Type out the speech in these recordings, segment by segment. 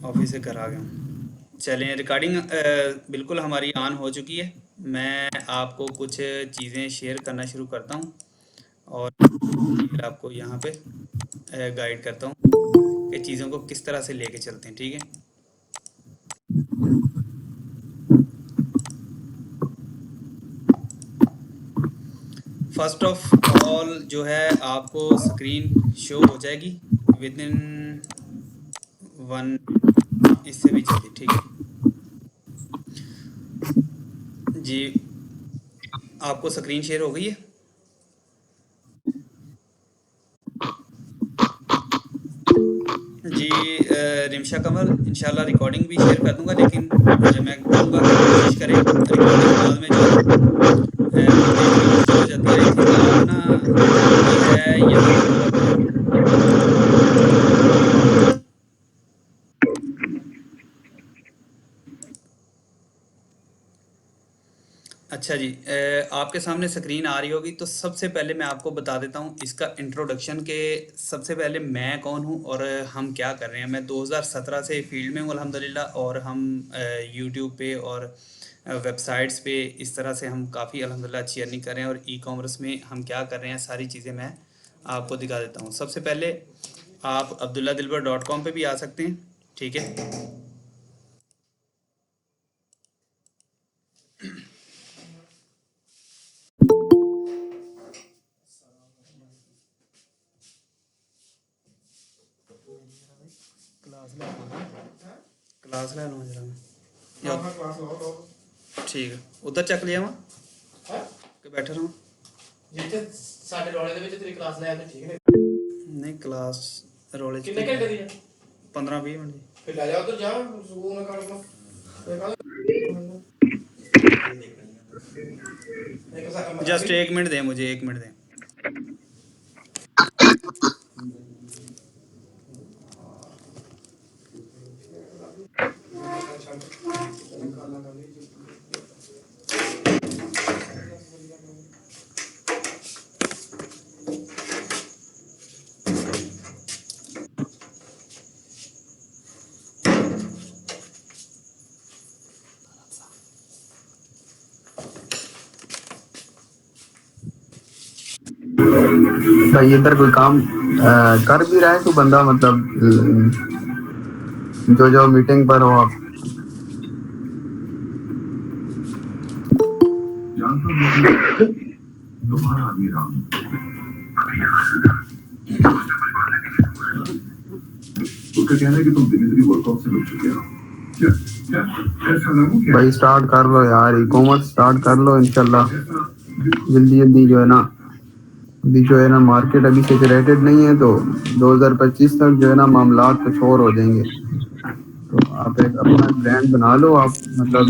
Office से घर आ गया हूँ। चलें, रिकॉर्डिंग बिल्कुल हमारी ऑन हो चुकी है। मैं आपको कुछ चीज़ें शेयर करना शुरू करता हूँ और फिर आपको यहाँ पे गाइड करता हूँ कि चीज़ों को किस तरह से लेके चलते हैं। ठीक है। फर्स्ट ऑफ ऑल जो है आपको स्क्रीन शो हो जाएगी विद इन वन, इससे भी जल्दी। ठीक है जी, आपको स्क्रीन शेयर हो गई है जी। रिमशा कमर, इंशाल्लाह रिकॉर्डिंग भी शेयर कर दूंगा, लेकिन मैं कहूँगा कि कोशिश करें रिकॉर्डिंग बाद में जो है ना वो देखनी मुश्किल हो जाती है। आई थिंक आप ना, ये है यहाँ पे थोड़ा करें। अच्छा जी, आपके सामने स्क्रीन आ रही होगी, तो सबसे पहले मैं आपको बता देता हूँ इसका इंट्रोडक्शन के। सबसे पहले मैं कौन हूँ और हम क्या कर रहे हैं। मैं 2017 से फील्ड में हूँ अल्हम्दुलिल्लाह, और हम यूट्यूब पे और वेबसाइट्स पे इस तरह से हम काफ़ी अल्हम्दुलिल्लाह अच्छी अर्निंग कर रहे हैं। और ई कॉमर्स में हम क्या कर रहे हैं, सारी चीज़ें मैं आपको दिखा देता हूँ। सबसे पहले आप abdullahDilbar.com पे भी आ सकते हैं। ठीक है। क्लास ले लूँ जरा मैं, ठीक है। उधर चक लिया वहाँ कि बैठे रहूँ। नहीं, क्लास रोले 15-20 मिनट जस्ट 1 मिनट दें मुझे, 1 मिनट दें। भाई इधर कोई काम कर भी रहा है तो बंदा, मतलब जो जो मीटिंग पर हो आप। उसका कहना है कि तुम दिल्ली वर्कआउट से मिल चुके हो। भाई स्टार्ट कर लो यार, ई कॉमर्स स्टार्ट कर लो इंशाल्लाह जल्दी जल्दी। जो है ना, अभी जो है ना मार्केट अभी सेचुरेटेड नहीं है, तो 2025 तक जो है ना मामला कुछ और हो जाएंगे। तो आप एक अपना ब्रांड बना लो आप, मतलब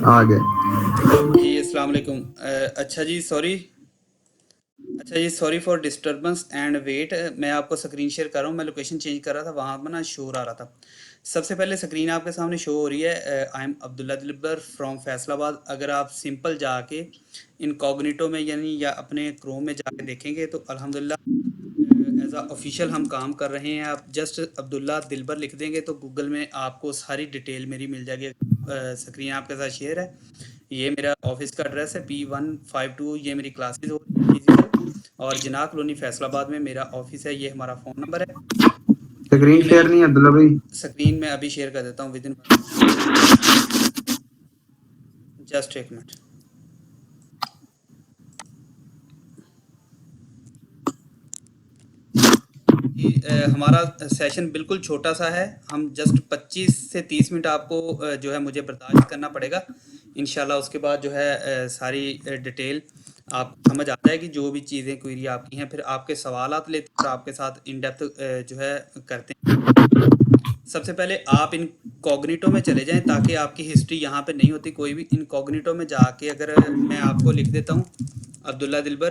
आ गए। जी अस्सलाम वालेकुम। अच्छा जी, सॉरी। अच्छा जी, sorry for disturbance and wait. मैं आपको स्क्रीन शेयर कर रहा हूँ। मैं लोकेशन चेंज कर रहा था, वहाँ पर ना शोर आ रहा था। सबसे पहले स्क्रीन आपके सामने शो हो रही है। I am Abdullah Dilbar from Faisalabad. अगर आप सिंपल जाके इनकॉग्निटो में यानी या अपने क्रोम में जाके देखेंगे तो अल्हम्दुलिल्लाह एज अ ऑफिशियल हम काम कर रहे हैं। आप जस्ट अब्दुल्ला दिलबर लिख देंगे तो गूगल में आपको सारी डिटेल मेरी मिल जाएगी। स्क्रीन आपके साथ शेयर है। ये मेरा ऑफिस का एड्रेस है, P152। ये मेरी क्लासेस हो रही है फिजिकल, और जिनाह कॉलोनी फैसलाबाद में मेरा ऑफिस है। ये हमारा फ़ोन नंबर है। स्क्रीन ये मेरी शेयर नहीं अब्दुल्ला भाई। स्क्रीन में अभी शेयर कर देता हूँ विद इन जस्ट 1 मिनट। हमारा सेशन बिल्कुल छोटा सा है। हम जस्ट 25 से 30 मिनट आपको जो है मुझे बर्दाश्त करना पड़ेगा। इंशाल्लाह उसके बाद जो है सारी डिटेल आपको समझ आ जाएगी। जो भी चीज़ें क्वेरी आपकी हैं, फिर आपके सवालात लेते हैं और आपके साथ इन डेप्थ जो है करते हैं। सबसे पहले आप इनकॉग्निटो में चले जाएं ताकि आपकी हिस्ट्री यहाँ पे नहीं होती कोई भी। इनकॉग्निटो में जाके अगर मैं आपको लिख देता हूँ अब्दुल्ला दिलबर,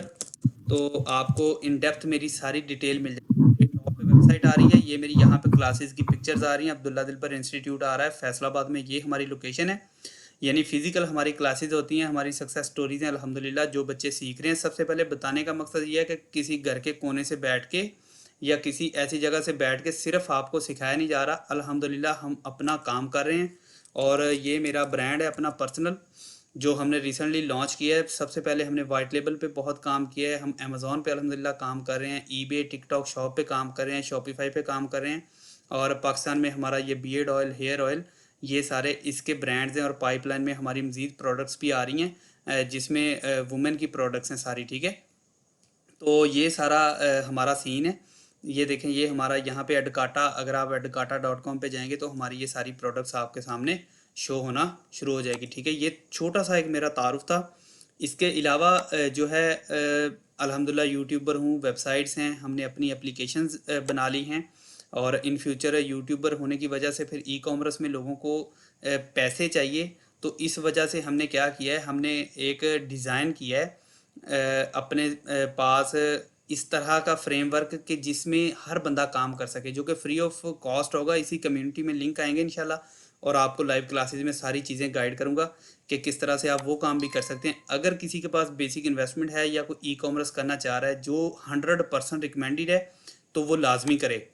तो आपको इन डेप्थ मेरी सारी डिटेल मिल जाएगी। ये टॉप पे वेबसाइट आ रही है, ये मेरी यहाँ पे क्लासेस की पिक्चर्स आ रही हैं, अब्दुल्ला दिलबर इंस्टीट्यूट आ रहा है फैसलाबाद में, ये हमारी लोकेशन है। यानी फिजिकल हमारी क्लासेस होती हैं, हमारी सक्सेस स्टोरीज हैं अल्हम्दुलिल्लाह, जो बच्चे सीख रहे हैं। सबसे पहले बताने का मकसद ये है कि किसी घर के कोने से बैठ के या किसी ऐसी जगह से बैठ के सिर्फ आपको सिखाया नहीं जा रहा। अल्हम्दुलिल्लाह हम अपना काम कर रहे हैं और ये मेरा ब्रांड है अपना पर्सनल, जो हमने रिसेंटली लॉन्च किया है। सबसे पहले हमने वाइट लेबल पे बहुत काम किया है, हम अमेज़ॉन पे अल्हम्दुलिल्लाह काम कर रहे हैं, ईबे टिकटॉक शॉप पे काम कर रहे हैं, शॉपिफाई पे काम कर रहे हैं, और पाकिस्तान में हमारा ये बियर्ड ऑयल, हेयर ऑयल, ये सारे इसके ब्रांड्स हैं। और पाइपलाइन में हमारी मज़ीद प्रोडक्ट्स भी आ रही हैं जिसमें वुमेन की प्रोडक्ट्स हैं सारी, ठीक है। तो ये सारा हमारा सीन है। ये देखें, ये हमारा यहाँ पे एडकाटा, अगर आप edkata.com पे जाएंगे तो हमारी ये सारी प्रोडक्ट्स आपके सामने शो होना शुरू हो जाएगी, ठीक है। ये छोटा सा एक मेरा तारुफ था। इसके अलावा जो है अल्हम्दुलिल्लाह यूट्यूबर हूँ, वेबसाइट्स हैं, हमने अपनी एप्लीकेशंस बना ली हैं, और इन फ्यूचर यूट्यूबर होने की वजह से फिर ई कॉमर्स में लोगों को पैसे चाहिए। तो इस वजह से हमने क्या किया है, हमने एक डिज़ाइन किया है अपने पास इस तरह का फ्रेमवर्क कि जिसमें हर बंदा काम कर सके, जो कि फ्री ऑफ कॉस्ट होगा। इसी कम्युनिटी में लिंक आएंगे इंशाल्लाह, और आपको लाइव क्लासेस में सारी चीज़ें गाइड करूंगा कि किस तरह से आप वो काम भी कर सकते हैं। अगर किसी के पास बेसिक इन्वेस्टमेंट है या कोई ई कॉमर्स करना चाह रहा है जो 100% रिकमेंडेड है, तो वो लाजमी करे।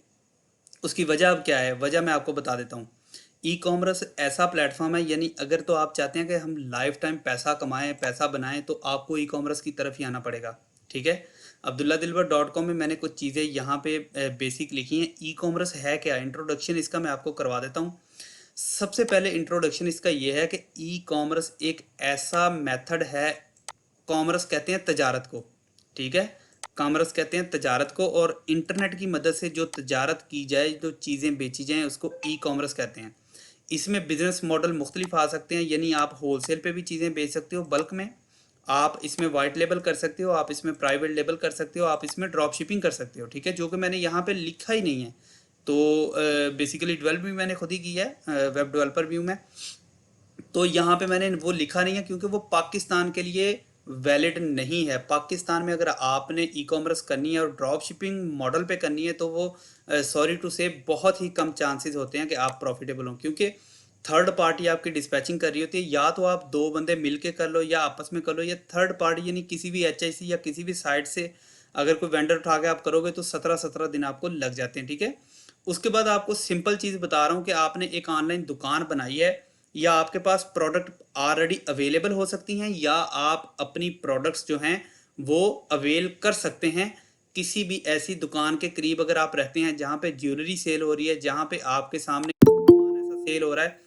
उसकी वजह अब क्या है, वजह मैं आपको बता देता हूँ। ई कॉमर्स ऐसा प्लेटफॉर्म है, यानी अगर तो आप चाहते हैं कि हम लाइफ टाइम पैसा कमाएं, पैसा बनाएं, तो आपको ई कॉमर्स की तरफ ही आना पड़ेगा, ठीक है। abdulladilbar.com में मैंने कुछ चीज़ें यहाँ पे बेसिक लिखी हैं। ई कॉमर्स है क्या, इंट्रोडक्शन इसका मैं आपको करवा देता हूँ। सबसे पहले इंट्रोडक्शन इसका ये है कि ई कॉमर्स एक ऐसा मेथड है, कॉमर्स कहते हैं तजारत को, ठीक है। कॉमर्स कहते हैं तजारत को, और इंटरनेट की मदद से जो तजारत की जाए, जो चीज़ें बेची जाएँ, उसको ई कॉमर्स कहते हैं। इसमें बिजनेस मॉडल मुख्तलिफ आ सकते हैं, यानी आप होलसेल पे भी चीज़ें बेच सकते हो बल्क में, आप इसमें वाइट लेबल कर सकते हो, आप इसमें प्राइवेट लेबल कर सकते हो, आप इसमें ड्रॉप शिपिंग कर सकते हो, ठीक है, जो कि मैंने यहाँ पे लिखा ही नहीं है। तो बेसिकली डेवलप भी मैंने खुद ही किया है, वेब डेवलपर भी हूँ मैं। तो यहाँ पे मैंने वो लिखा नहीं है क्योंकि वो पाकिस्तान के लिए वैलिड नहीं है। पाकिस्तान में अगर आपने ई कॉमर्स करनी है और ड्रॉप शिपिंग मॉडल पे करनी है, तो वो सॉरी टू से बहुत ही कम चांसेस होते हैं कि आप प्रॉफिटेबल हों, क्योंकि थर्ड पार्टी आपकी डिस्पैचिंग कर रही होती है। या तो आप दो बंदे मिल के कर लो या आपस में कर लो, या थर्ड पार्टी यानी किसी भी HIC या किसी भी साइट से अगर कोई वेंडर उठा के आप करोगे तो 17-17 दिन आपको लग जाते हैं, ठीक है। उसके बाद आपको सिंपल चीज़ बता रहा हूँ कि आपने एक ऑनलाइन दुकान बनाई है, या आपके पास प्रोडक्ट ऑलरेडी अवेलेबल हो सकती हैं, या आप अपनी प्रोडक्ट्स जो हैं वो अवेल कर सकते हैं किसी भी ऐसी दुकान के करीब। अगर आप रहते हैं जहाँ पे ज्वेलरी सेल हो रही है, जहाँ पे आपके सामने सामान ऐसा सेल हो रहा है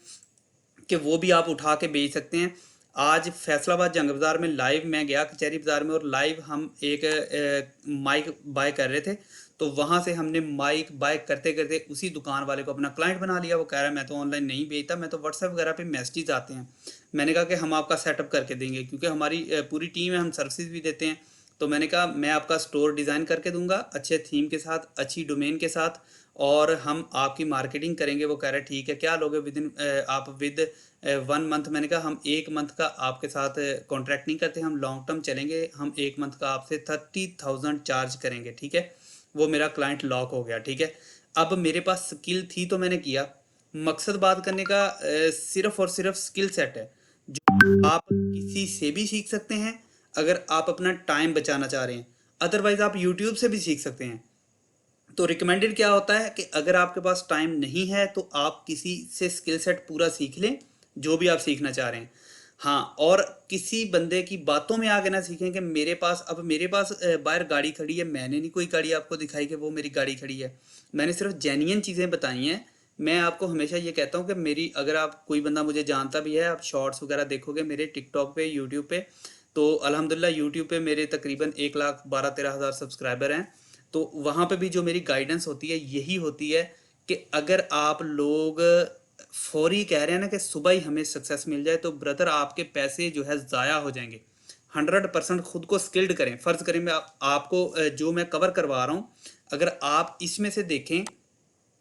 कि वो भी आप उठा के बेच सकते हैं। आज फैसलाबाद जंग बाज़ार में लाइव मैं गया कचहरी बाज़ार में, और लाइव हम एक माइक बाय कर रहे थे। तो वहाँ से हमने माइक बाय करते करते उसी दुकान वाले को अपना क्लाइंट बना लिया। वो कह रहा है मैं तो ऑनलाइन नहीं बेचता, मैं तो व्हाट्सएप वगैरह पे मैसेजेस आते हैं। मैंने कहा कि हम आपका सेटअप करके देंगे, क्योंकि हमारी पूरी टीम है, हम सर्विसेज भी देते हैं। तो मैंने कहा मैं आपका स्टोर डिज़ाइन करके दूंगा अच्छे थीम के साथ, अच्छी डोमेन के साथ, और हम आपकी मार्केटिंग करेंगे। वो कह रहे ठीक है, क्या लोगे विद इन आप विद 1 मंथ। मैंने कहा हम 1 मंथ का आपके साथ कॉन्ट्रैक्ट नहीं करते, हम लॉन्ग टर्म चलेंगे, हम 1 मंथ का आपसे 30,000 चार्ज करेंगे, ठीक है। वो मेरा क्लाइंट लॉक हो गया, ठीक है। अब मेरे पास स्किल थी तो मैंने किया। मकसद बात करने का सिर्फ और सिर्फ स्किल सेट है, जो आप किसी से भी सीख सकते हैं अगर आप अपना टाइम बचाना चाह रहे हैं। अदरवाइज आप यूट्यूब से भी सीख सकते हैं। तो रिकमेंडेड क्या होता है कि अगर आपके पास टाइम नहीं है तो आप किसी से स्किल सेट पूरा सीख लें, जो भी आप सीखना चाह रहे हैं। हाँ, और किसी बंदे की बातों में आके ना सीखें कि मेरे पास बाहर गाड़ी खड़ी है। मैंने नहीं कोई गाड़ी आपको दिखाई कि वो मेरी गाड़ी खड़ी है, मैंने सिर्फ जेन्युइन चीज़ें बताई हैं। मैं आपको हमेशा ये कहता हूँ कि मेरी, अगर आप कोई बंदा मुझे जानता भी है, आप शॉर्ट्स वगैरह देखोगे मेरे टिकटॉक पे, यूट्यूब पे, तो अल्हम्दुलिल्लाह यूट्यूब पे मेरे तकरीबन 1,12-13 हज़ार सब्सक्राइबर हैं। तो वहाँ पे भी जो मेरी गाइडेंस होती है यही होती है कि अगर आप लोग फौरी कह रहे हैं ना कि सुबह ही हमें सक्सेस मिल जाए, तो ब्रदर आपके पैसे जो है ज़ाया हो जाएंगे। 100% खुद को स्किल्ड करें। फ़र्ज़ करें मैं आपको जो मैं कवर करवा रहा हूँ, अगर आप इसमें से देखें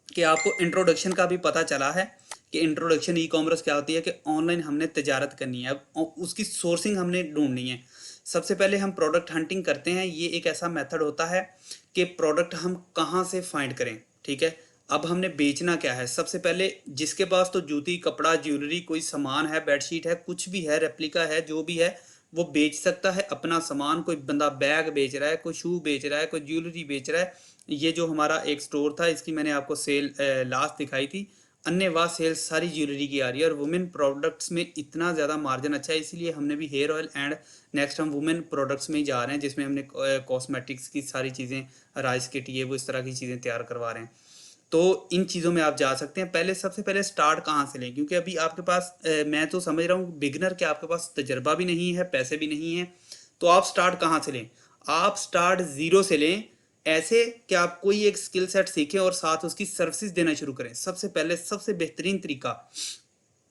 कि आपको इंट्रोडक्शन का भी पता चला है कि इंट्रोडक्शन ई कॉमर्स क्या होती है, कि ऑनलाइन हमने तजारत करनी है, अब उसकी सोर्सिंग हमने ढूंढनी है। सबसे पहले हम प्रोडक्ट हंटिंग करते हैं। ये एक ऐसा मेथड होता है कि प्रोडक्ट हम कहाँ से फाइंड करें, ठीक है। अब हमने बेचना क्या है, सबसे पहले जिसके पास तो जूती, कपड़ा, ज्वेलरी, कोई सामान है, बेडशीट है, कुछ भी है, रेप्लिका है, जो भी है वो बेच सकता है अपना सामान। कोई बंदा बैग बेच रहा है, कोई शू बेच रहा है, कोई ज्वेलरी बेच रहा है। ये जो हमारा एक स्टोर था, इसकी मैंने आपको सेल लास्ट दिखाई थी। अन्य वाह सेल सारी ज्वेलरी की आ रही है, और वुमेन प्रोडक्ट्स में इतना ज़्यादा मार्जिन अच्छा है, इसीलिए हमने भी हेयर ऑयल एंड नेक्स्ट हम वुमेन प्रोडक्ट्स में ही जा रहे हैं, जिसमें हमने कॉस्मेटिक्स की सारी चीज़ें, राइस किट, ये वो इस तरह की चीज़ें तैयार करवा रहे हैं। तो इन चीज़ों में आप जा सकते हैं। पहले सबसे पहले स्टार्ट कहाँ से लें, क्योंकि अभी आपके पास मैं तो समझ रहा हूँ बिगनर के आपके पास तजर्बा भी नहीं है, पैसे भी नहीं है, तो आप स्टार्ट कहाँ से लें? आप स्टार्ट ज़ीरो से लें, ऐसे कि आप कोई एक स्किल सेट सीखें और साथ उसकी सर्विसेज देना शुरू करें। सबसे पहले सबसे बेहतरीन तरीका,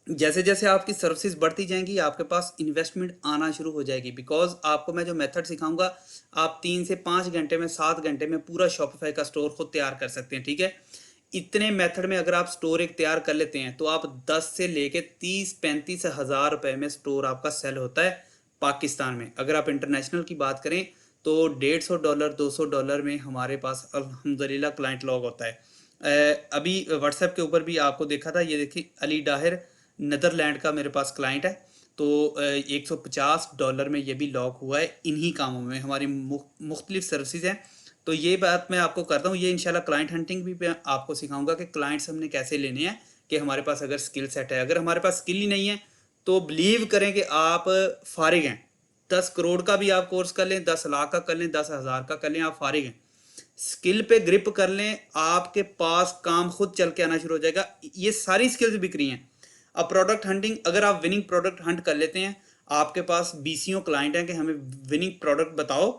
जैसे जैसे आपकी सर्विसेज बढ़ती जाएंगी आपके पास इन्वेस्टमेंट आना शुरू हो जाएगी। बिकॉज आपको मैं जो मेथड सिखाऊंगा, आप 3 से 5 घंटे में, 7 घंटे में पूरा शॉपिफाई का स्टोर खुद तैयार कर सकते हैं, ठीक है। इतने मेथड में अगर आप स्टोर एक तैयार कर लेते हैं, तो आप 10 से लेके 30-35 हज़ार रुपए में स्टोर आपका सेल होता है पाकिस्तान में। अगर आप इंटरनेशनल की बात करें तो $150 $200 में हमारे पास अल्हम्दुलिल्लाह क्लाइंट लॉग होता है। अभी व्हाट्सएप के ऊपर भी आपको देखा था, ये देखिए अली डाहिर नीदरलैंड का मेरे पास क्लाइंट है। तो $150 में ये भी लॉक हुआ है इन्हीं कामों में। हमारी मुख्तलिफ सर्विसेज हैं। तो ये बात मैं आपको करता हूँ, ये इंशाल्लाह क्लाइंट हंटिंग भी मैं आपको सिखाऊंगा कि क्लाइंट्स हमने कैसे लेने हैं, कि हमारे पास अगर स्किल सेट है। अगर हमारे पास स्किल ही नहीं है तो बिलीव करें कि आप फारिग हैं। 10 करोड़ का भी आप कोर्स कर लें, 10 लाख का कर लें, 10 हज़ार का कर लें, आप फारिग हैं। स्किल पे ग्रिप कर लें, आपके पास काम खुद चल के आना शुरू हो जाएगा। ये सारी स्किल्स बिक रही हैं। अब प्रोडक्ट हंटिंग, अगर आप विनिंग प्रोडक्ट हंट कर लेते हैं, आपके पास बीसीओ क्लाइंट हैं कि हमें विनिंग प्रोडक्ट बताओ,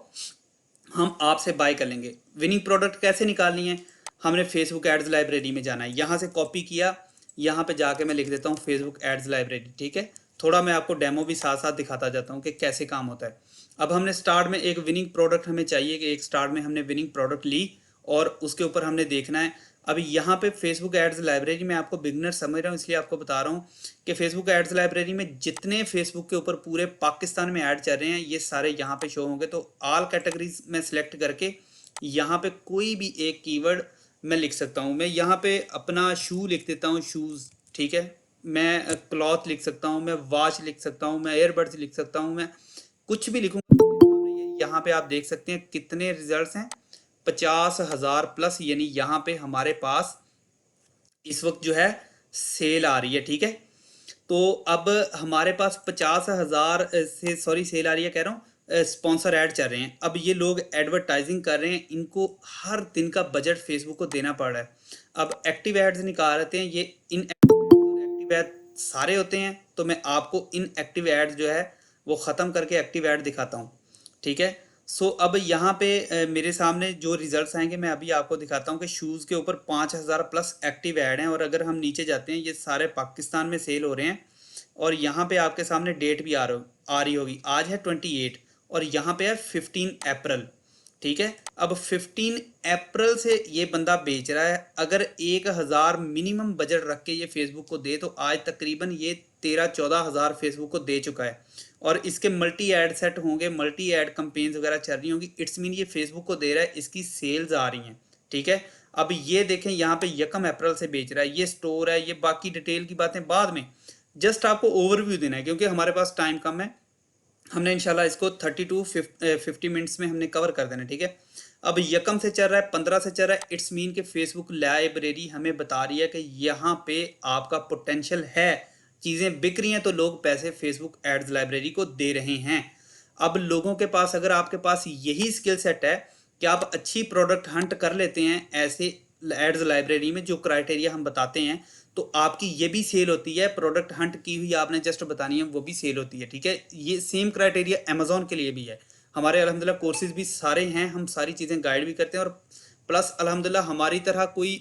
हम आपसे बाय कर लेंगे। विनिंग प्रोडक्ट कैसे निकालनी है, हमने फेसबुक एड्स लाइब्रेरी में जाना है। यहाँ से कॉपी किया, यहाँ पे जाके मैं लिख देता हूँ फेसबुक एड्स लाइब्रेरी, ठीक है। थोड़ा मैं आपको डेमो भी साथ साथ दिखाता जाता हूँ कि कैसे काम होता है। अब हमने स्टार्ट में एक विनिंग प्रोडक्ट हमें चाहिए, कि एक स्टार्ट में हमने विनिंग प्रोडक्ट ली और उसके ऊपर हमने देखना है। अभी यहाँ पे फेसबुक एड्स लाइब्रेरी में आपको बिगनर समझ रहा हूँ, इसलिए आपको बता रहा हूँ कि फेसबुक एड्स लाइब्रेरी में जितने फेसबुक के ऊपर पूरे पाकिस्तान में ऐड चल रहे हैं, ये सारे यहाँ पे शो होंगे। तो ऑल कैटेगरीज में सिलेक्ट करके यहाँ पे कोई भी एक कीवर्ड मैं लिख सकता हूँ। मैं यहाँ पे अपना शू लिख देता हूँ, शूज़, ठीक है। मैं क्लॉथ लिख सकता हूँ, मैं वॉच लिख सकता हूँ, मैं एयरबड्स लिख सकता हूँ, मैं कुछ भी लिखूंगा। यहाँ पे आप देख सकते हैं कितने रिजल्ट्स हैं, 50,000 प्लस, यानी यहाँ पे हमारे पास इस वक्त जो है सेल आ रही है, ठीक है। तो अब हमारे पास 50,000 से, सॉरी सेल आ रही है कह रहा हूँ, स्पॉन्सर ऐड चल रहे हैं। अब ये लोग एडवर्टाइजिंग कर रहे हैं, इनको हर दिन का बजट फेसबुक को देना पड़ रहा है। अब एक्टिव एड्स निकाल रहे हैं, ये इन एक्टिव एड सारे होते हैं। तो मैं आपको इन एक्टिव एड्स जो है वो ख़त्म करके एक्टिव एड दिखाता हूँ, ठीक है। सो अब यहाँ पे मेरे सामने जो रिजल्ट्स आएंगे मैं अभी आपको दिखाता हूँ कि शूज़ के ऊपर 5,000 प्लस एक्टिव ऐड हैं। और अगर हम नीचे जाते हैं, ये सारे पाकिस्तान में सेल हो रहे हैं। और यहाँ पे आपके सामने डेट भी आ रही होगी, आज है 28 और यहाँ पे है 15 अप्रैल, ठीक है। अब 15 अप्रैल से ये बंदा बेच रहा है। अगर 1,000 मिनिमम बजट रख के ये फेसबुक को दे, तो आज तकरीबन ये 13-14 हज़ार फेसबुक को दे चुका है। और इसके मल्टी ऐड सेट होंगे, मल्टी ऐड कंपेन्स वगैरह चल रही होंगी। इट्स मीन ये फेसबुक को दे रहा है, इसकी सेल्स आ रही हैं, ठीक है। अब ये देखें यहाँ पे 1 अप्रैल से बेच रहा है, ये स्टोर है, ये बाकी डिटेल की बातें बाद में, जस्ट आपको ओवरव्यू देना है क्योंकि हमारे पास टाइम कम है। हमने इंशाल्लाह इसको 30 to 50 मिनट्स में हमने कवर कर देना, ठीक है। अब यकम से चल रहा है, 15 से चल रहा है। इट्स मीन के फेसबुक लाइब्रेरी हमें बता रही है कि यहाँ पे आपका पोटेंशियल है, चीज़ें बिक रही हैं, तो लोग पैसे फेसबुक एड्स लाइब्रेरी को दे रहे हैं। अब लोगों के पास, अगर आपके पास यही स्किल सेट है कि आप अच्छी प्रोडक्ट हंट कर लेते हैं ऐसे एड्स लाइब्रेरी में, जो क्राइटेरिया हम बताते हैं, तो आपकी ये भी सेल होती है। प्रोडक्ट हंट की हुई आपने जस्ट बतानी है, वो भी सेल होती है, ठीक है। ये सेम क्राइटेरिया अमेजोन के लिए भी है। हमारे अल्हम्दुलिल्लाह कोर्सेज भी सारे हैं, हम सारी चीज़ें गाइड भी करते हैं। और प्लस अल्हम्दुलिल्लाह हमारी तरह कोई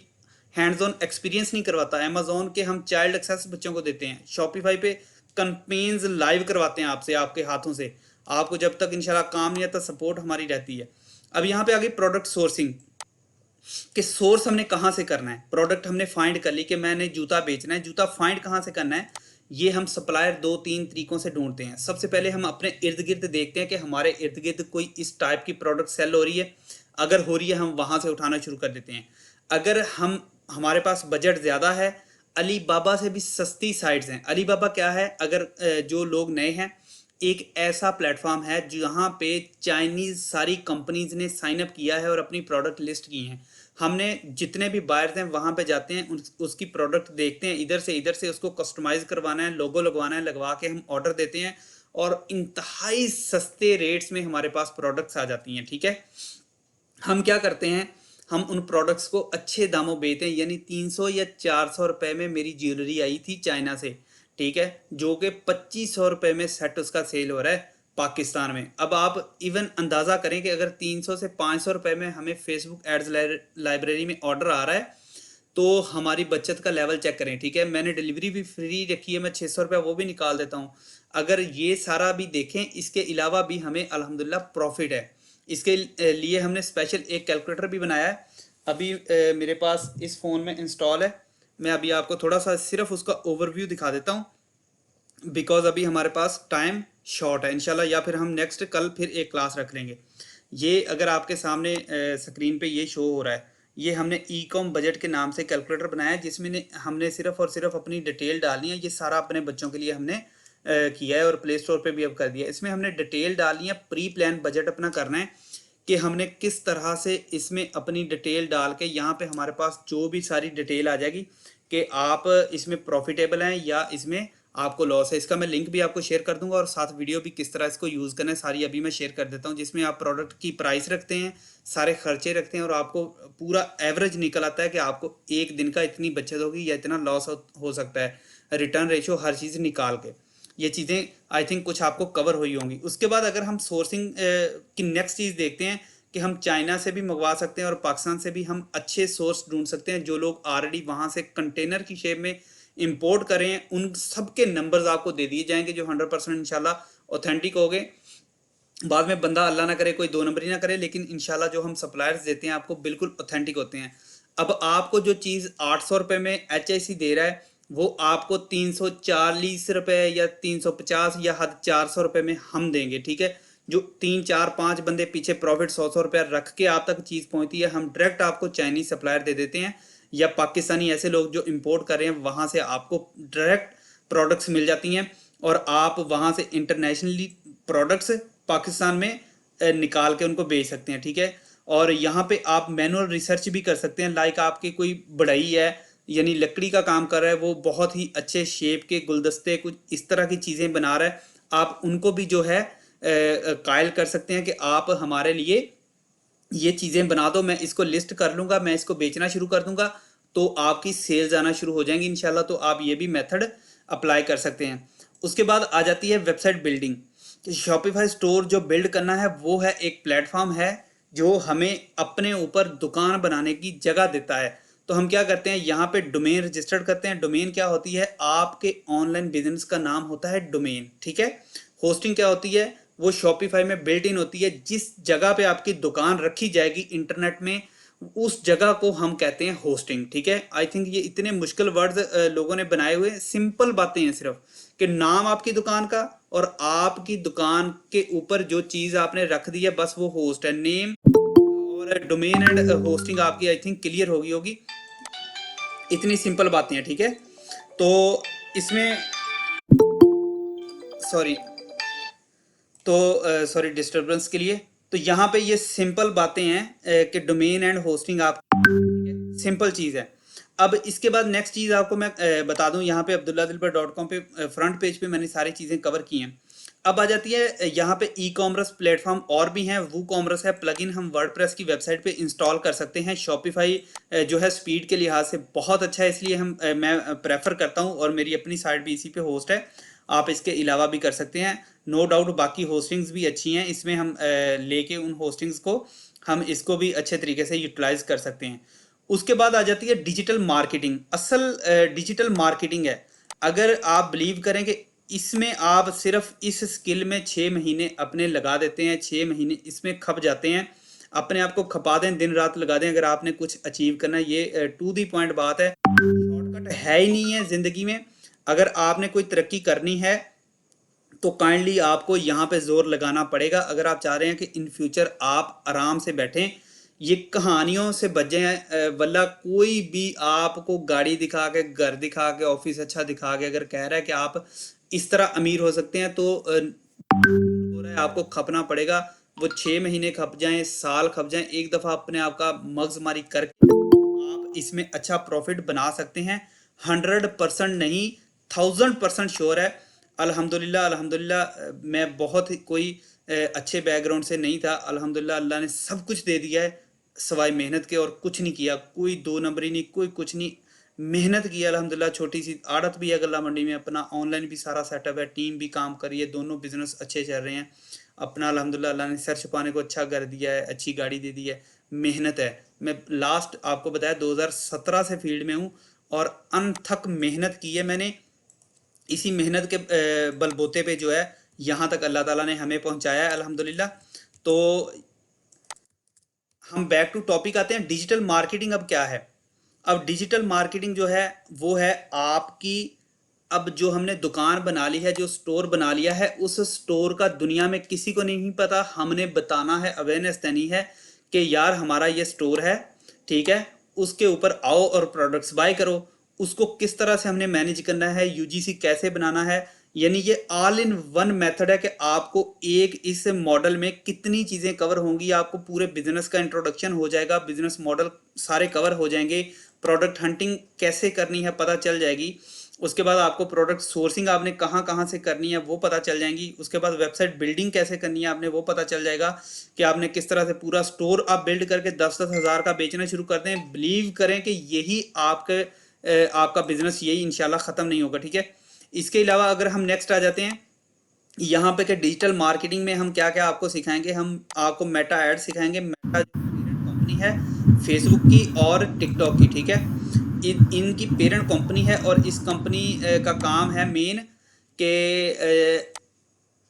हैंड्स ऑन एक्सपीरियंस नहीं करवाता। अमेजोन के हम चाइल्ड एक्सेस बच्चों को देते हैं, शॉपिफाई पे कंपेन्स लाइव करवाते हैं आपसे, आपके हाथों से। आपको जब तक इंशाल्लाह काम नहीं आता, सपोर्ट हमारी रहती है। अब यहाँ पे आगे प्रोडक्ट सोर्सिंग। कि सोर्स हमने कहाँ से करना है। प्रोडक्ट हमने फाइंड कर ली कि मैंने जूता बेचना है, जूता फाइंड कहाँ से करना है, ये हम सप्लायर 2-3 तरीकों से ढूंढते हैं। सबसे पहले हम अपने इर्द गिर्द देखते हैं कि हमारे इर्द गिर्द कोई इस टाइप की प्रोडक्ट सेल हो रही है। अगर हो रही है हम वहाँ से उठाना शुरू कर देते हैं। अगर हमारे पास बजट ज़्यादा है, अली बाबा से भी सस्ती साइट्स हैं। अली बाबा क्या है, अगर जो लोग नए हैं, एक ऐसा प्लेटफॉर्म है जहाँ पे चाइनीज़ सारी कंपनीज ने साइन अप किया है और अपनी प्रोडक्ट लिस्ट की हैं। हमने जितने भी बायर्स हैं वहाँ पे जाते हैं, उसकी प्रोडक्ट देखते हैं, इधर से उसको कस्टमाइज़ करवाना है, लोगो लगवाना है, लगवा के हम ऑर्डर देते हैं और इंतहाई सस्ते रेट्स में हमारे पास प्रोडक्ट्स आ जाती हैं। ठीक है, हम क्या करते हैं, हम उन प्रोडक्ट्स को अच्छे दामों बेचते हैं। यानी 300 या 400 रुपए में मेरी ज्वेलरी आई थी चाइना से, ठीक है, जो कि 2500 रुपए में सेट उसका सेल हो रहा है पाकिस्तान में। अब आप इवन अंदाज़ा करें कि अगर 300 से 500 रुपए में हमें फेसबुक एड्स लाइब्रेरी में ऑर्डर आ रहा है, तो हमारी बचत का लेवल चेक करें। ठीक है, मैंने डिलीवरी भी फ्री रखी है, मैं 600 रुपया वो भी निकाल देता हूँ। अगर ये सारा भी देखें, इसके अलावा भी हमें अल्हम्दुलिल्लाह प्रॉफिट है। इसके लिए हमने स्पेशल एक कैलकुलेटर भी बनाया है, अभी मेरे पास इस फ़ोन में इंस्टॉल है। मैं अभी आपको थोड़ा सा सिर्फ उसका ओवरव्यू दिखा देता हूँ, बिकॉज अभी हमारे पास टाइम शॉर्ट है इंशाल्लाह, या फिर हम नेक्स्ट कल फिर एक क्लास रख लेंगे। ये अगर आपके सामने स्क्रीन पे ये शो हो रहा है, ये हमने ई कॉम बजट के नाम से कैलकुलेटर बनाया है, जिसमें हमने सिर्फ और सिर्फ अपनी डिटेल डालनी है। ये सारा अपने बच्चों के लिए हमने किया है और प्ले स्टोर पे भी अब कर दिया है। इसमें हमने डिटेल डालनी है, प्री प्लान बजट अपना करना है कि हमने किस तरह से इसमें अपनी डिटेल डाल के, यहाँ पे हमारे पास जो भी सारी डिटेल आ जाएगी कि आप इसमें प्रॉफिटेबल हैं या इसमें आपको लॉस है। इसका मैं लिंक भी आपको शेयर कर दूंगा और साथ वीडियो भी किस तरह इसको यूज़ करना है सारी अभी मैं शेयर कर देता हूँ, जिसमें आप प्रोडक्ट की प्राइस रखते हैं, सारे खर्चे रखते हैं और आपको पूरा एवरेज निकल आता है कि आपको एक दिन का इतनी बचत होगी या इतना लॉस हो सकता है, रिटर्न रेशो हर चीज़ निकाल के। ये चीज़ें आई थिंक कुछ आपको कवर हुई होंगी। उसके बाद अगर हम सोर्सिंग की नेक्स्ट चीज़ देखते हैं कि हम चाइना से भी मंगवा सकते हैं और पाकिस्तान से भी हम अच्छे सोर्स ढूंढ सकते हैं। जो लोग ऑलरेडी वहाँ से कंटेनर की शेप में इंपोर्ट करें हैं, उन सब के नंबर्स आपको दे दिए जाएंगे जो 100% इंशाल्लाह ऑथेंटिक हो गए। बाद में बंदा अल्लाह ना करे कोई दो नंबरी ना करे, लेकिन इंशाल्लाह जो हम सप्लायर्स देते हैं आपको बिल्कुल ऑथेंटिक होते हैं। अब आपको जो चीज़ 800 रुपये में HIC दे रहा है, वो आपको 340 रुपये या 350 या हद 400 रुपये में हम देंगे। ठीक है, जो 3-4-5 बंदे पीछे प्रॉफिट 100-100 रुपया रख के आप तक चीज़ पहुंचती है, हम डायरेक्ट आपको चाइनीज सप्लायर दे देते हैं या पाकिस्तानी ऐसे लोग जो इंपोर्ट कर रहे हैं वहाँ से आपको डायरेक्ट प्रोडक्ट्स मिल जाती हैं और आप वहाँ से इंटरनेशनली प्रोडक्ट्स पाकिस्तान में निकाल के उनको बेच सकते हैं। ठीक है, और यहाँ पे आप मैनुअल रिसर्च भी कर सकते हैं। लाइक आपकी कोई बढ़ई है, यानी लकड़ी का काम कर रहा है, वो बहुत ही अच्छे शेप के गुलदस्ते कुछ इस तरह की चीज़ें बना रहा है, आप उनको भी जो है कायल कर सकते हैं कि आप हमारे लिए ये चीज़ें बना दो, मैं इसको लिस्ट कर लूँगा, मैं इसको बेचना शुरू कर दूंगा, तो आपकी सेल्स आना शुरू हो जाएंगी इंशाल्लाह। तो आप ये भी मेथड अप्लाई कर सकते हैं। उसके बाद आ जाती है वेबसाइट बिल्डिंग। शॉपिफाई स्टोर जो बिल्ड करना है वो है एक प्लेटफॉर्म है जो हमें अपने ऊपर दुकान बनाने की जगह देता है। तो हम क्या करते हैं, यहाँ पे डोमेन रजिस्टर्ड करते हैं। डोमेन क्या होती है, आपके ऑनलाइन बिजनेस का नाम होता है डोमेन। ठीक है, होस्टिंग क्या होती है, वो शॉपिफाई में बिल्ट इन होती है। जिस जगह पे आपकी दुकान रखी जाएगी इंटरनेट में, उस जगह को हम कहते हैं होस्टिंग। ठीक है, आई थिंक ये इतने मुश्किल वर्ड्स लोगों ने बनाए हुए, सिंपल बातें हैं सिर्फ कि नाम आपकी दुकान का और आपकी दुकान के ऊपर जो चीज़ आपने रख दी है बस वो होस्ट है। नेम और डोमेन एंड होस्टिंग आपकी आई थिंक क्लियर होगी। इतनी सिंपल बातें हैं। ठीक है, तो इसमें सॉरी सॉरी डिस्टर्बेंस के लिए। तो यहाँ पे ये सिंपल बातें हैं कि डोमेन एंड होस्टिंग आप सिंपल चीज़ है। अब इसके बाद नेक्स्ट चीज़ आपको मैं बता दूं, यहाँ पे abdullahadilbar.com पे फ्रंट पेज पे मैंने सारी चीज़ें कवर की हैं। अब आ जाती है यहाँ पे ई कॉमर्स प्लेटफॉर्म और भी हैं। वो कॉमर्स है प्लगइन, हम वर्डप्रेस की वेबसाइट पे इंस्टॉल कर सकते हैं। शॉपिफाई जो है स्पीड के लिहाज से बहुत अच्छा है, इसलिए मैं प्रेफर करता हूँ और मेरी अपनी साइट भी इसी पे होस्ट है। आप इसके अलावा भी कर सकते हैं, नो डाउट। बाकी होस्टिंग्स भी अच्छी हैं, इसमें हम लेके उन होस्टिंग्स को हम इसको भी अच्छे तरीके से यूटिलाइज कर सकते हैं। उसके बाद आ जाती है डिजिटल मार्केटिंग। असल डिजिटल मार्केटिंग है, अगर आप बिलीव करें कि इसमें आप सिर्फ इस स्किल में 6 महीने अपने लगा देते हैं, 6 महीने इसमें खप जाते हैं, अपने आप को खपा दें, दिन रात लगा दें अगर आपने कुछ अचीव करना है। ये टू दी पॉइंट बात है, शॉर्टकट है ही नहीं है ज़िंदगी में। अगर आपने कोई तरक्की करनी है तो काइंडली आपको यहाँ पे जोर लगाना पड़ेगा अगर आप चाह रहे हैं कि इन फ्यूचर आप आराम से बैठें, ये कहानियों से बच जाएं। वल्ला कोई भी आपको गाड़ी दिखा के, घर दिखा के, ऑफिस अच्छा दिखा के अगर कह रहा है कि आप इस तरह अमीर हो सकते हैं, तो हो रहा है, आपको खपना पड़ेगा। वो 6 महीने खप जाएं, साल खप जाएं, एक दफ़ा अपने आप का मगजमारी करके आप इसमें अच्छा प्रॉफिट बना सकते हैं। 100% नहीं, 1000% श्योर है। अल्हम्दुलिल्लाह अल्हम्दुलिल्लाह। मैं बहुत कोई अच्छे बैकग्राउंड से नहीं था, अल्हम्दुलिल्लाह अल्लाह ने सब कुछ दे दिया है सवाए मेहनत के, और कुछ नहीं किया, कोई दो नंबरी नहीं, कोई कुछ नहीं, मेहनत की अल्हम्दुलिल्लाह। छोटी सी आड़त भी है गल्ला मंडी में, अपना ऑनलाइन भी सारा सेटअप है, टीम भी काम कर रही है, दोनों बिजनेस अच्छे चल रहे हैं अपना अल्हम्दुलिल्लाह। अल्लाह ने सर छुपाने को अच्छा कर दिया है, अच्छी गाड़ी दे दी है। मेहनत है, मैं लास्ट आपको बताया 2017 से फील्ड में हूँ और अनथक मेहनत की है मैंने। इसी मेहनत के बलबूते पे जो है यहाँ तक अल्लाह ताला ने हमें पहुँचाया है अल्हम्दुलिल्लाह। तो हम बैक टू टॉपिक आते हैं, डिजिटल मार्केटिंग अब क्या है। अब डिजिटल मार्केटिंग जो है वो है आपकी, अब जो हमने दुकान बना ली है, जो स्टोर बना लिया है, उस स्टोर का दुनिया में किसी को नहीं पता, हमने बताना है, अवेयरनेस देनी है कि यार हमारा ये स्टोर है, ठीक है, उसके ऊपर आओ और प्रोडक्ट्स बाय करो। उसको किस तरह से हमने मैनेज करना है, यूजीसी कैसे बनाना है, यानी ये ऑल इन वन मेथड है कि आपको एक इस मॉडल में कितनी चीज़ें कवर होंगी, आपको पूरे बिजनेस का इंट्रोडक्शन हो जाएगा, बिजनेस मॉडल सारे कवर हो जाएंगे, प्रोडक्ट हंटिंग कैसे करनी है पता चल जाएगी, उसके बाद आपको प्रोडक्ट सोर्सिंग आपने कहाँ कहाँ से करनी है वो पता चल जाएंगी, उसके बाद वेबसाइट बिल्डिंग कैसे करनी है आपने वो पता चल जाएगा कि आपने किस तरह से पूरा स्टोर आप बिल्ड करके 10-10 हज़ार का बेचना शुरू कर दें। बिलीव करें कि यही आपके आपका बिजनेस यही इंशाल्लाह ख़त्म नहीं होगा, ठीक है। इसके अलावा अगर हम नेक्स्ट आ जाते हैं यहाँ पे कि डिजिटल मार्केटिंग में हम क्या क्या आपको सिखाएंगे, हम आपको मेटा एड सिखाएंगे। मेटा जो पेरेंट कंपनी है फेसबुक की और टिकटॉक की, ठीक है, इनकी पेरेंट कंपनी है और इस कंपनी का काम है मेन के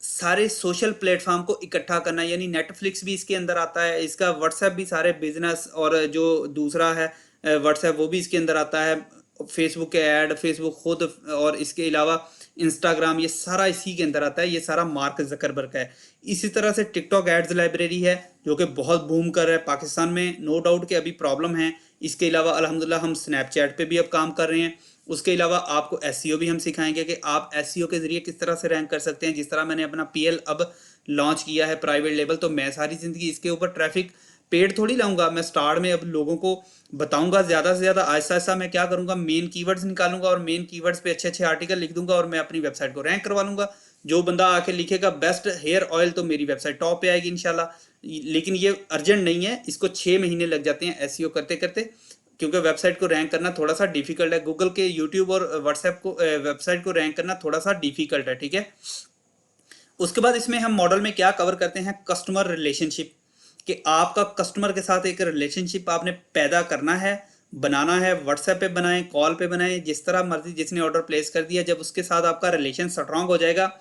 सारे सोशल प्लेटफॉर्म को इकट्ठा करना, यानी नेटफ्लिक्स भी इसके अंदर आता है, इसका व्हाट्सएप भी सारे बिजनेस, और जो दूसरा है व्हाट्सएप वो भी इसके अंदर आता है, फेसबुक के ऐड, फेसबुक खुद, और इसके अलावा इंस्टाग्राम, ये सारा इसी के अंदर आता है, ये सारा मार्क जकरबर्ग का है। इसी तरह से टिकटॉक एड्स लाइब्रेरी है जो कि बहुत बूम कर रहा है पाकिस्तान में, नो डाउट कि अभी प्रॉब्लम है। इसके अलावा अल्हम्दुलिल्लाह हम स्नैपचैट पे भी अब काम कर रहे हैं। उसके अलावा आपको एसईओ भी हम सिखाएंगे कि आप एसईओ के जरिए किस तरह से रैंक कर सकते हैं। जिस तरह मैंने अपना पीएल अब लॉन्च किया है प्राइवेट लेवल, तो मैं सारी ज़िंदगी इसके ऊपर ट्रैफिक पेड थोड़ी लाऊंगा, मैं स्टार्ट में अब लोगों को बताऊंगा ज़्यादा से ज़्यादा, आहिस्ता आहिस्ता मैं क्या करूंगा, मेन कीवर्ड्स निकालूंगा और मेन कीवर्ड्स पे अच्छे अच्छे आर्टिकल लिख दूंगा और मैं अपनी वेबसाइट को रैंक करवा लूंगा। जो बंदा आके लिखेगा बेस्ट हेयर ऑयल, तो मेरी वेबसाइट टॉप पे आएगी इंशाल्लाह। लेकिन ये अर्जेंट नहीं है, इसको 6 महीने लग जाते हैं एसईओ करते करते, क्योंकि वेबसाइट को रैंक करना थोड़ा सा डिफिकल्ट है। गूगल के, यूट्यूब और व्हाट्सएप को वेबसाइट को रैंक करना थोड़ा सा डिफिकल्ट है, ठीक है। उसके बाद इसमें हम मॉडल में क्या कवर करते हैं, कस्टमर रिलेशनशिप, कि आपका कस्टमर के साथ एक रिलेशनशिप आपने पैदा करना है, बनाना है। व्हाट्सएप पे बनाएं, कॉल पे बनाएं, जिस तरह मर्जी, जिसने ऑर्डर प्लेस कर दिया, जब उसके साथ आपका रिलेशन स्ट्रांग हो जाएगा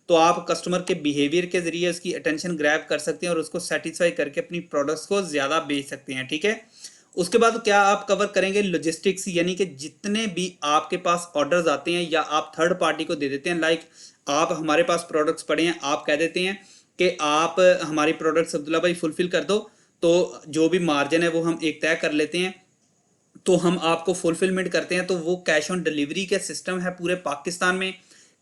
तो आप कस्टमर के बिहेवियर के जरिए उसकी अटेंशन ग्रैब कर सकते हैं और उसको सेटिस्फाई करके अपनी प्रोडक्ट्स को ज़्यादा बेच सकते हैं, ठीक है। उसके बाद क्या आप कवर करेंगे, लॉजिस्टिक्स, यानी कि जितने भी आपके पास ऑर्डर्स आते हैं या आप थर्ड पार्टी को दे देते हैं, लाइक आप हमारे पास प्रोडक्ट्स पड़े हैं, आप कह देते हैं कि आप हमारी प्रोडक्ट्स अब्दुल्ला भाई फुलफिल कर दो, तो जो भी मार्जिन है वो हम एक तय कर लेते हैं, तो हम आपको फुलफिलमेंट करते हैं। तो वो कैश ऑन डिलीवरी का सिस्टम है पूरे पाकिस्तान में।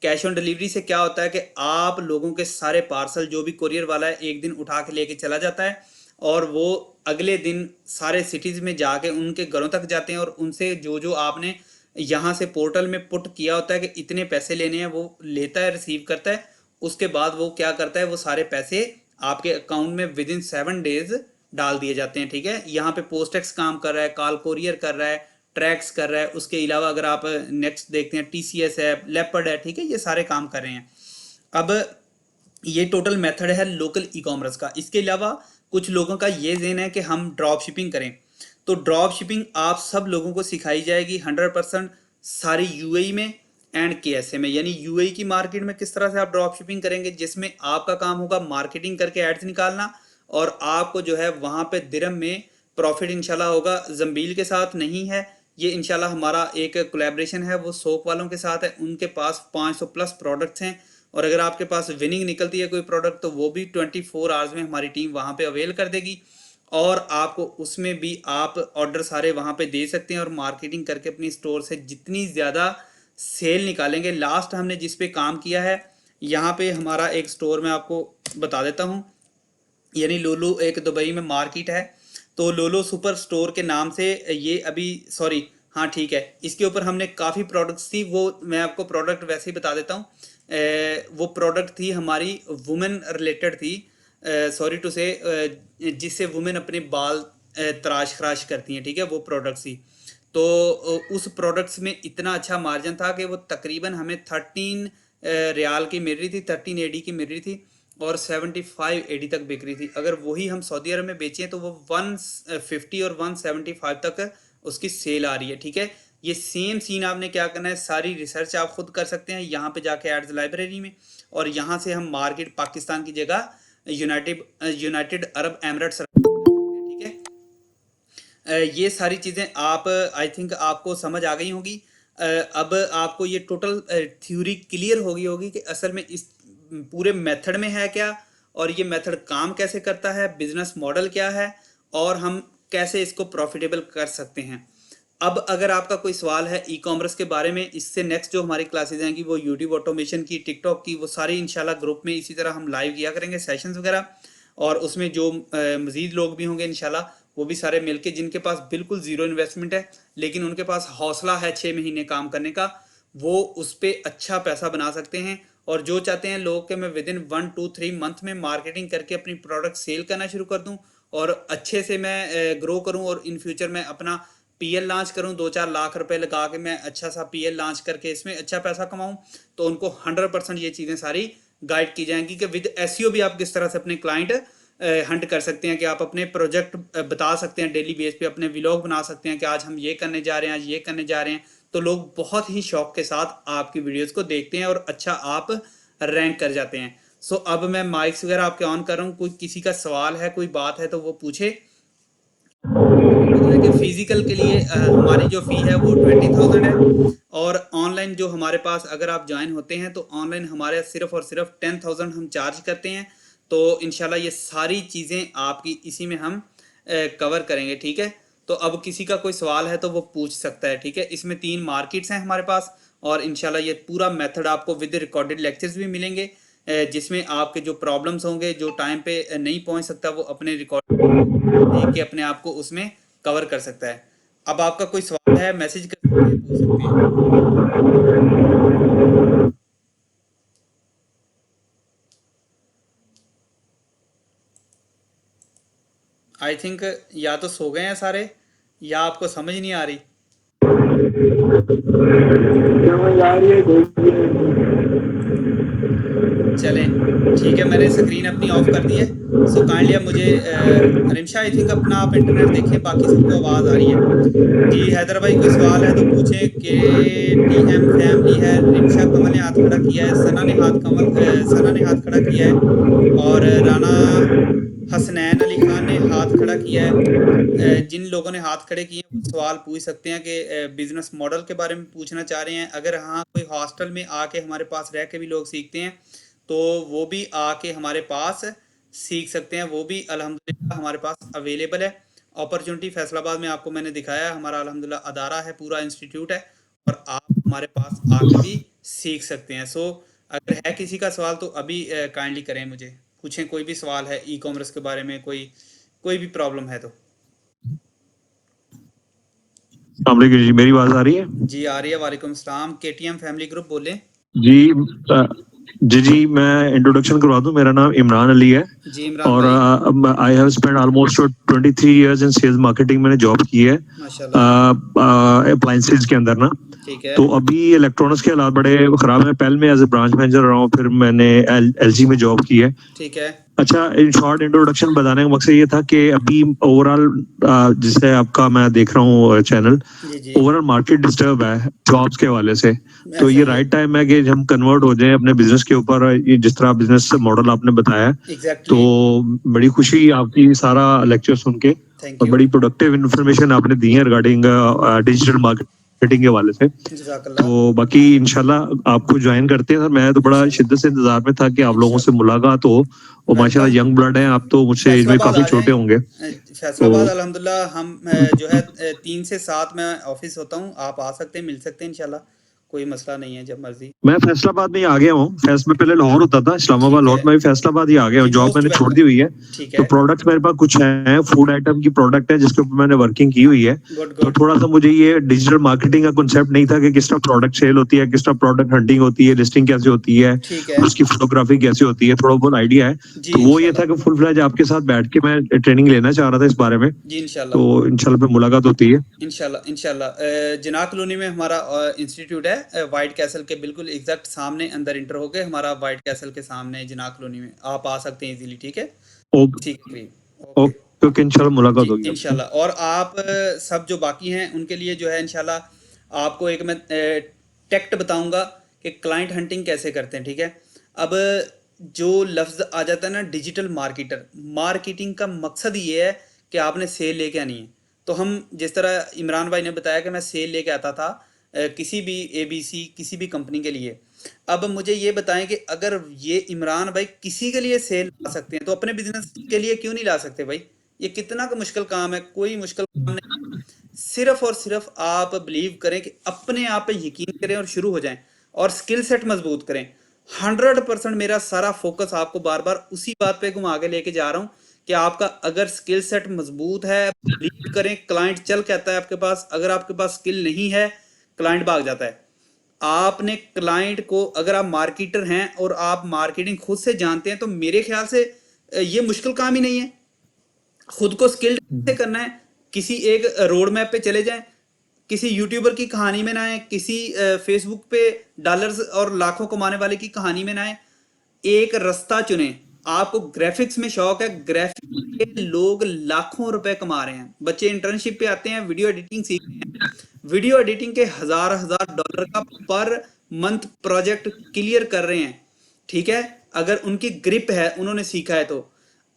कैश ऑन डिलीवरी से क्या होता है कि आप लोगों के सारे पार्सल, जो भी कुरियर वाला है, एक दिन उठा के लेके चला जाता है और वो अगले दिन सारे सिटीज़ में जाके उनके घरों तक जाते हैं और उनसे जो जो आपने यहाँ से पोर्टल में पुट किया होता है कि इतने पैसे लेने हैं, वो लेता है, रिसीव करता है। उसके बाद वो क्या करता है, वो सारे पैसे आपके अकाउंट में विद इन 7 डेज डाल दिए जाते हैं, ठीक है। यहाँ पे पोस्टेक्स काम कर रहा है, कॉल कोरियर कर रहा है, ट्रैक्स कर रहा है। उसके अलावा अगर आप नेक्स्ट देखते हैं, टीसीएस है, लेपर्ड है, ठीक है, ये सारे काम कर रहे हैं। अब ये टोटल मेथड है लोकल ई कॉमर्स का। इसके अलावा कुछ लोगों का ये ज़हन है कि हम ड्रॉप शिपिंग करें, तो ड्रॉप शिपिंग आप सब लोगों को सिखाई जाएगी 100% सारी यूएई में एंड केएसए में, यानी यूएई की मार्केट में किस तरह से आप ड्रॉप शिपिंग करेंगे, जिसमें आपका काम होगा मार्केटिंग करके एड्स निकालना और आपको जो है वहाँ पे दिरहम में प्रॉफिट इंशाल्लाह होगा। जंबील के साथ नहीं है ये, इंशाल्लाह हमारा एक कोलैबोरेशन है वो सोक वालों के साथ है, उनके पास 500 प्लस प्रोडक्ट्स हैं और अगर आपके पास विनिंग निकलती है कोई प्रोडक्ट तो वो भी 24 आवर्स में हमारी टीम वहाँ पे अवेल कर देगी और आपको उसमें भी आप ऑर्डर सारे वहाँ पे दे सकते हैं और मार्केटिंग करके अपनी स्टोर से जितनी ज़्यादा सेल निकालेंगे। लास्ट हमने जिस पे काम किया है, यहाँ पे हमारा एक स्टोर मैं आपको बता देता हूँ, यानी लुलु एक दुबई में मार्केट है, तो लुलु सुपर स्टोर के नाम से ये अभी सॉरी हाँ ठीक है, इसके ऊपर हमने काफ़ी प्रोडक्ट्स थी, वो मैं आपको प्रोडक्ट वैसे ही बता देता हूँ। वो प्रोडक्ट थी हमारी वुमेन रिलेटेड थी, सॉरी टू से, जिससे वुमेन अपने बाल तराश खराश करती हैं, ठीक है, वो प्रोडक्ट्स थी। तो उस प्रोडक्ट्स में इतना अच्छा मार्जिन था कि वो तकरीबन हमें 13 रियाल की मिल रही थी, 13 एडी की मिल रही थी और 75 एडी तक बिक रही थी। अगर वही हम सऊदी अरब में बेचें तो वो 150 और 175 तक उसकी सेल आ रही है, ठीक है। ये सेम सीन आपने क्या करना है, सारी रिसर्च आप खुद कर सकते हैं यहाँ पे जाके एड्स लाइब्रेरी में, और यहाँ से हम मार्केट पाकिस्तान की जगह यूनाइटेड अरब एमिरेट्स, ठीक है। ये सारी चीज़ें आप आई थिंक आपको समझ आ गई होंगी। अब आपको ये टोटल थ्योरी क्लियर हो गई होगी कि असल में इस पूरे मेथड में है क्या और ये मेथड काम कैसे करता है, बिजनेस मॉडल क्या है और हम कैसे इसको प्रॉफिटेबल कर सकते हैं। अब अगर आपका कोई सवाल है ई कॉमर्स के बारे में, इससे नेक्स्ट जो हमारी क्लासेज आएंगी वो यूट्यूब ऑटोमेशन की, टिकटॉक की, वो सारी इंशाल्लाह ग्रुप में इसी तरह हम लाइव किया करेंगे सेशंस वगैरह, और उसमें जो मज़ीद लोग भी होंगे इंशाल्लाह वो भी सारे मिलके, जिनके पास बिल्कुल ज़ीरो इन्वेस्टमेंट है लेकिन उनके पास हौसला है 6 महीने काम करने का, वो उस पर अच्छा पैसा बना सकते हैं। और जो चाहते हैं लोग कि मैं विद इन 1-2-3 मंथ में मार्केटिंग करके अपनी प्रोडक्ट सेल करना शुरू कर दूं और अच्छे से मैं ग्रो करूं और इन फ्यूचर में अपना पीएल लॉन्च करूं, 2-4 लाख रुपए लगा के मैं अच्छा सा पीएल लॉन्च करके इसमें अच्छा पैसा कमाऊं, तो उनको 100% ये चीज़ें सारी गाइड की जाएंगी कि विद एसईओ भी आप किस तरह से अपने क्लाइंट हंट कर सकते हैं, कि आप अपने प्रोजेक्ट बता सकते हैं डेली बेस पे, अपने व्लॉग बना सकते हैं कि आज हम ये करने जा रहे हैं, आज ये करने जा रहे हैं, तो लोग बहुत ही शौक के साथ आपकी वीडियोस को देखते हैं और अच्छा आप रैंक कर जाते हैं। सो अब मैं माइक्स वगैरह आपके ऑन कर रहा हूँ, कोई किसी का सवाल है, कोई बात है तो वो पूछे। कि फिजिकल के लिए हमारी जो फ़ी है वो 20,000 है और ऑनलाइन जो हमारे पास अगर आप ज्वाइन होते हैं तो ऑनलाइन हमारे सिर्फ और सिर्फ 10,000 हम चार्ज करते हैं। तो इंशाल्लाह ये सारी चीज़ें आपकी इसी में हम कवर करेंगे, ठीक है। तो अब किसी का कोई सवाल है तो वो पूछ सकता है, ठीक है। इसमें 3 मार्केट्स हैं हमारे पास और इंशाल्लाह ये पूरा मेथड आपको विद रिकॉर्डेड लेक्चर्स भी मिलेंगे, जिसमें आपके जो प्रॉब्लम्स होंगे, जो टाइम पे नहीं पहुंच सकता, वो अपने रिकॉर्ड देख के अपने आप को उसमें कवर कर सकता है। अब आपका कोई सवाल है, मैसेज कर सकते हैं, पूछ सकते हैं। आई थिंक या तो सो गए हैं सारे या आपको समझ नहीं आ रही। चलें ठीक है, मैंने स्क्रीन अपनी ऑफ कर दी है। सो काइंडली अब मुझे रिमशा आई थिंक अपना आप इंटरनेट देखें, बाकी सबको आवाज़ आ रही है जी। हैदर भाई कोई सवाल है तो पूछें। के टी एम फैमिली है, रिमशा कमल ने हाथ खड़ा किया है, सना ने हाथ खड़ा किया है और राना हसनैन अली खान ने हाथ खड़ा किया है। जिन लोगों ने हाथ खड़े किए हैं वो सवाल पूछ सकते हैं कि बिजनेस मॉडल के बारे में पूछना चाह रहे हैं। अगर हाँ कोई हॉस्टल में आके हमारे पास रह के भी लोग सीखते हैं तो वो भी आके हमारे पास सीख सकते हैं, वो भी अल्हम्दुलिल्लाह हमारे पास अवेलेबल है। अपॉर्चुनिटी फैसलाबाद में आपको मैंने दिखाया, हमारा अल्हम्दुलिल्लाह अदारा है, पूरा इंस्टीट्यूट है और आप हमारे पास आके भी सीख सकते हैं। सो अगर है किसी का सवाल तो अभी काइंडली करें, मुझे पूछें, कोई भी सवाल है ई कॉमर्स के बारे में, कोई भी प्रॉब्लम है तो। जी, मेरी आवाज आ रही है? जी आ रही है। वालेकुम सलाम। केटीएम फैमिली ग्रुप बोले जी। जी मैं इंट्रोडक्शन करवा दूं, मेरा नाम इमरान अली है जी। इमरान और I have spend almost 23 years in sales marketing. मैंने जॉब की है अप्लायंसेज के अंदर ना। ठीक है। तो अभी इलेक्ट्रॉनिक्स के हालात बड़े खराब हैं। पहले मैं एज ए ब्रांच मैनेजर रहा हूँ, फिर मैंने एलजी में जॉब की है। ठीक है। अच्छा, इन शॉर्ट इंट्रोडक्शन बताने का मकसद ये था कि अभी ओवरऑल जिससे आपका मैं देख रहा हूँ चैनल, जी जी, ओवरऑल मार्केट डिस्टर्ब है जॉब्स के हवाले से। तो ऐसा ये ही है। राइट टाइम है कि हम कन्वर्ट हो जाएं अपने बिजनेस के ऊपर। ये जिस तरह बिजनेस मॉडल आपने बताया है, तो एग्जैक्टली। बड़ी खुशी आपकी सारा लेक्चर सुन के, थैंक और यू। बड़ी प्रोडक्टिव इंफॉर्मेशन आपने दी है रिगार्डिंग डिजिटल मार्केटिंग के हवाले से। जज़ाकल्लाह। तो बाकी इंशाल्लाह आपको ज्वाइन करते हैं सर। मैं तो बड़ा इंशाल्लाह। शिद्दत से इंतजार में था कि आप लोगों से इंशाल्लाह। मुलाकात हो। और माशाल्लाह वेलकम। यंग ब्लड हैं आप, तो मुझसे एज में फैसलाबाद काफी आ छोटे जाएं। होंगे। तो फैसलाबाद अल्हम्दुलिल्लाह हम जो है 3 से 7 में ऑफिस होता हूँ, आप आ सकते हैं, मिल सकते हैं इंशाल्लाह, कोई मसला नहीं है, जब मर्जी। मैं फैसलाबाद में ही आ गया हूँ। फैस में पहले लाहौर होता था, इस्लामाबाद ठीक है लाहौर में भी फैसलाबाद ही आ गया हूँ। जी, जॉब मोस्ट मैंने छोड़ दी वेलकम। हुई है। ठीक तो है। प्रोडक्ट्स मेरे पास कुछ हैं, फूड आइटम की प्रोडक्ट है जिसके ऊपर मैंने वर्किंग की हुई है। गुड तो गुड। थोड़ा सा मुझे ये डिजिटल मार्केटिंग का कॉन्सेप्ट नहीं था कि किस तरह प्रोडक्ट सेल होती है, किस तरह प्रोडक्ट हंटिंग होती है, लिस्टिंग कैसे होती है, ठीक है उसकी फोटोग्राफी कैसे होती है, थोड़ा बहुत आइडिया है। जी, तो वो ये था इंशाल्लाह। कि फुल फ्लैज आपके साथ बैठ के मैं ट्रेनिंग लेना चाह रहा था इस बारे में। जी, इंशाल्लाह। तो इंशाल्लाह फिर मुलाकात होती है। इंशाल्लाह इंशाल्लाह। जिनाह कॉलोनी में हमारा इंस्टीट्यूट है, वाइट कैसल के बिल्कुल एग्जैक्ट सामने, अंदर इंटर होके हमारा वाइट कैसल के सामने जिनाह कॉलोनी में आप आ सकते हैं इजीली, ठीक है, ओके। ठीक है। ओके। ओके, इंशाल्लाह मुलाकात जी होगी आपसे। इंशाल्लाह। और आप सब जो बाकी हैं उनके लिए जो है इंशाल्लाह आपको एक मैं टेक्ट बताऊंगा कि क्लाइंट हंटिंग कैसे करते हैं, ठीक है। अब जो लफ्ज़ आ जाता है ना डिजिटल मार्केटर, मार्केटिंग का मकसद ये है कि आपने सेल लेके आनी है। तो हम जिस तरह इमरान भाई ने बताया कि मैं सेल लेके आता था किसी भी एबीसी किसी भी कंपनी के लिए। अब मुझे ये बताएं कि अगर ये इमरान भाई किसी के लिए सेल ला सकते हैं तो अपने बिजनेस के लिए क्यों नहीं ला सकते भाई? ये कितना का मुश्किल काम है, कोई मुश्किल काम नहीं। सिर्फ और सिर्फ आप बिलीव करें कि अपने आप पे यकीन करें और शुरू हो जाएं और स्किल सेट मजबूत करें। 100% मेरा सारा फोकस आपको बार बार उसी बात पे घुमा के लेके जा रहा हूं कि आपका अगर स्किल सेट मजबूत है, बिलीव करें, क्लाइंट चल कहता है आपके पास, अगर आपके पास स्किल नहीं है क्लाइंट भाग जाता है। आपने क्लाइंट को, अगर आप मार्केटर हैं और आप मार्केटिंग खुद से जानते हैं, तो मेरे ख्याल से ये मुश्किल काम ही नहीं है। खुद को स्किल्ड कैसे करना है, किसी एक रोड मैप पे चले जाएं, किसी यूट्यूबर की कहानी में ना आए, किसी फेसबुक पे डॉलर्स और लाखों कमाने वाले की कहानी में ना आए। एक रास्ता चुने। आपको ग्राफिक्स में शौक है, ग्राफिक्स के लोग लाखों रुपए कमा रहे हैं। बच्चे इंटर्नशिप पे आते हैं, वीडियो एडिटिंग सीख रहे हैं, वीडियो एडिटिंग के हजार हजार डॉलर का पर मंथ प्रोजेक्ट क्लियर कर रहे हैं, ठीक है, अगर उनकी ग्रिप है, उन्होंने सीखा है तो।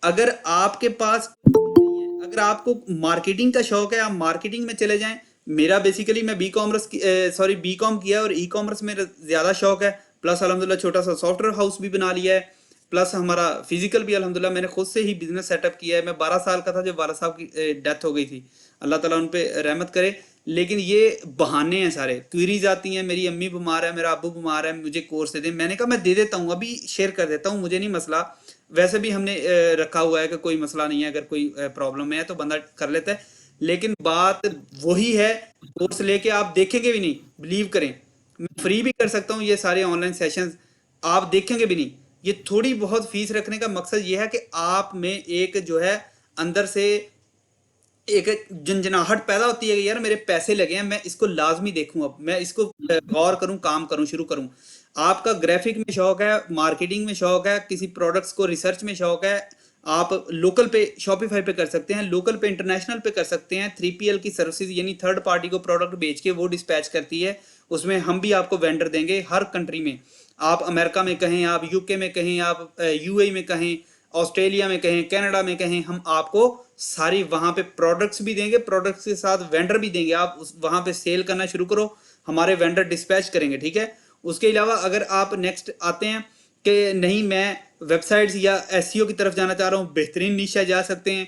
अगर आपके पास नहीं है, अगर आपको मार्केटिंग का शौक है, आप मार्केटिंग में चले जाएं। मेरा बेसिकली मैं B commerce sorry B com किया और ई कॉमर्स में ज़्यादा शौक है। प्लस अल्हम्दुलिल्लाह छोटा सा सॉफ्टवेयर हाउस भी बना लिया है। प्लस हमारा फिजिकल भी अल्हम्दुलिल्लाह मैंने खुद से ही बिजनेस सेटअप किया है। मैं 12 साल का था जब वाला साहब की डेथ हो गई थी, अल्लाह ताला उन पे रहमत करे। लेकिन ये बहाने हैं सारे, क्वेरीज आती हैं, मेरी अम्मी बीमार है, मेरा अब्बू बीमार है, मुझे कोर्स दे दें। मैंने कहा मैं दे देता हूँ, अभी शेयर कर देता हूँ, मुझे नहीं मसला। वैसे भी हमने रखा हुआ है कि कोई मसला नहीं है, अगर कोई प्रॉब्लम है तो बंदा कर लेता है। लेकिन बात वही है, कोर्स लेके आप देखेंगे भी नहीं, बिलीव करें। मैं फ्री भी कर सकता हूँ ये सारे ऑनलाइन सेशंस, आप देखेंगे भी नहीं। ये थोड़ी बहुत फीस रखने का मकसद ये है कि आप में एक जो है अंदर से एक झंझनाहट पैदा होती है कि यार मेरे पैसे लगे हैं, मैं इसको लाजमी देखूं, अब मैं इसको गौर करूं, काम करूं, शुरू करूं। आपका ग्राफिक में शौक है, मार्केटिंग में शौक है, किसी प्रोडक्ट्स को रिसर्च में शौक है, आप लोकल पे शॉपिफाई पे कर सकते हैं, लोकल पे इंटरनेशनल पे कर सकते हैं। 3PL की सर्विसेज यानी थर्ड पार्टी को प्रोडक्ट बेच के वो डिस्पैच करती है, उसमें हम भी आपको वेंडर देंगे हर कंट्री में। आप अमेरिका में कहें, आप यूके में कहें, आप यूएई में कहें, ऑस्ट्रेलिया में कहें, कनाडा में कहें, हम आपको सारी वहां पे प्रोडक्ट्स भी देंगे, प्रोडक्ट्स के साथ वेंडर भी देंगे। आप वहां पे सेल करना शुरू करो, हमारे वेंडर डिस्पैच करेंगे, ठीक है। उसके अलावा अगर आप नेक्स्ट आते हैं कि नहीं मैं वेबसाइट्स या एसईओ की तरफ जाना चाह रहा हूँ, बेहतरीन निशा जा सकते हैं।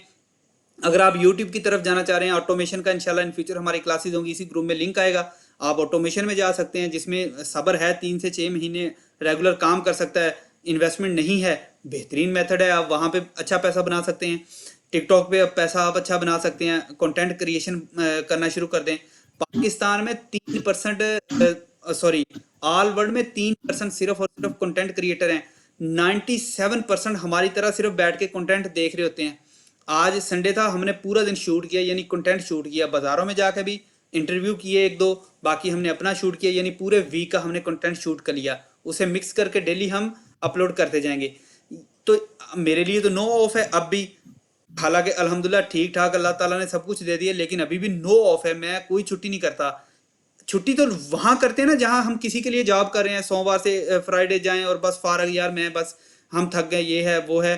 अगर आप यूट्यूब की तरफ जाना चाह रहे हैं, ऑटोमेशन का इंशाल्लाह इन फ्यूचर हमारी क्लासेस होंगी, इसी ग्रुप में लिंक आएगा, आप ऑटोमेशन में जा सकते हैं, जिसमें सब्र है, 3 से 6 महीने रेगुलर काम कर सकता है, इन्वेस्टमेंट नहीं है, बेहतरीन मेथड है, आप वहाँ पे अच्छा पैसा बना सकते हैं। टिकटॉक पे पैसा आप अच्छा बना सकते हैं, कंटेंट क्रिएशन करना शुरू कर दें। पाकिस्तान में 3% सॉरी ऑल वर्ल्ड में 3% सिर्फ और सिर्फ कंटेंट क्रिएटर हैं। 97% हमारी तरह सिर्फ बैठ के कंटेंट देख रहे होते हैं। आज संडे था, हमने पूरा दिन शूट किया, यानी कंटेंट शूट किया, बाजारों में जाकर भी इंटरव्यू किए एक दो, बाकी हमने अपना शूट किया, यानी पूरे वीक का हमने कंटेंट शूट कर लिया, उसे मिक्स करके डेली हम अपलोड करते जाएंगे। तो मेरे लिए तो नो ऑफ है अब भी, हालांकि अल्हम्दुलिल्लाह ठीक ठाक अल्लाह ताला ने सब कुछ दे दिया, लेकिन अभी भी नो ऑफ है, मैं कोई छुट्टी नहीं करता। छुट्टी तो वहां करते हैं ना जहां हम किसी के लिए जॉब कर रहे हैं, सोमवार से फ्राइडे जाएं और बस फारग यार मैं बस हम थक गए, ये है वो है।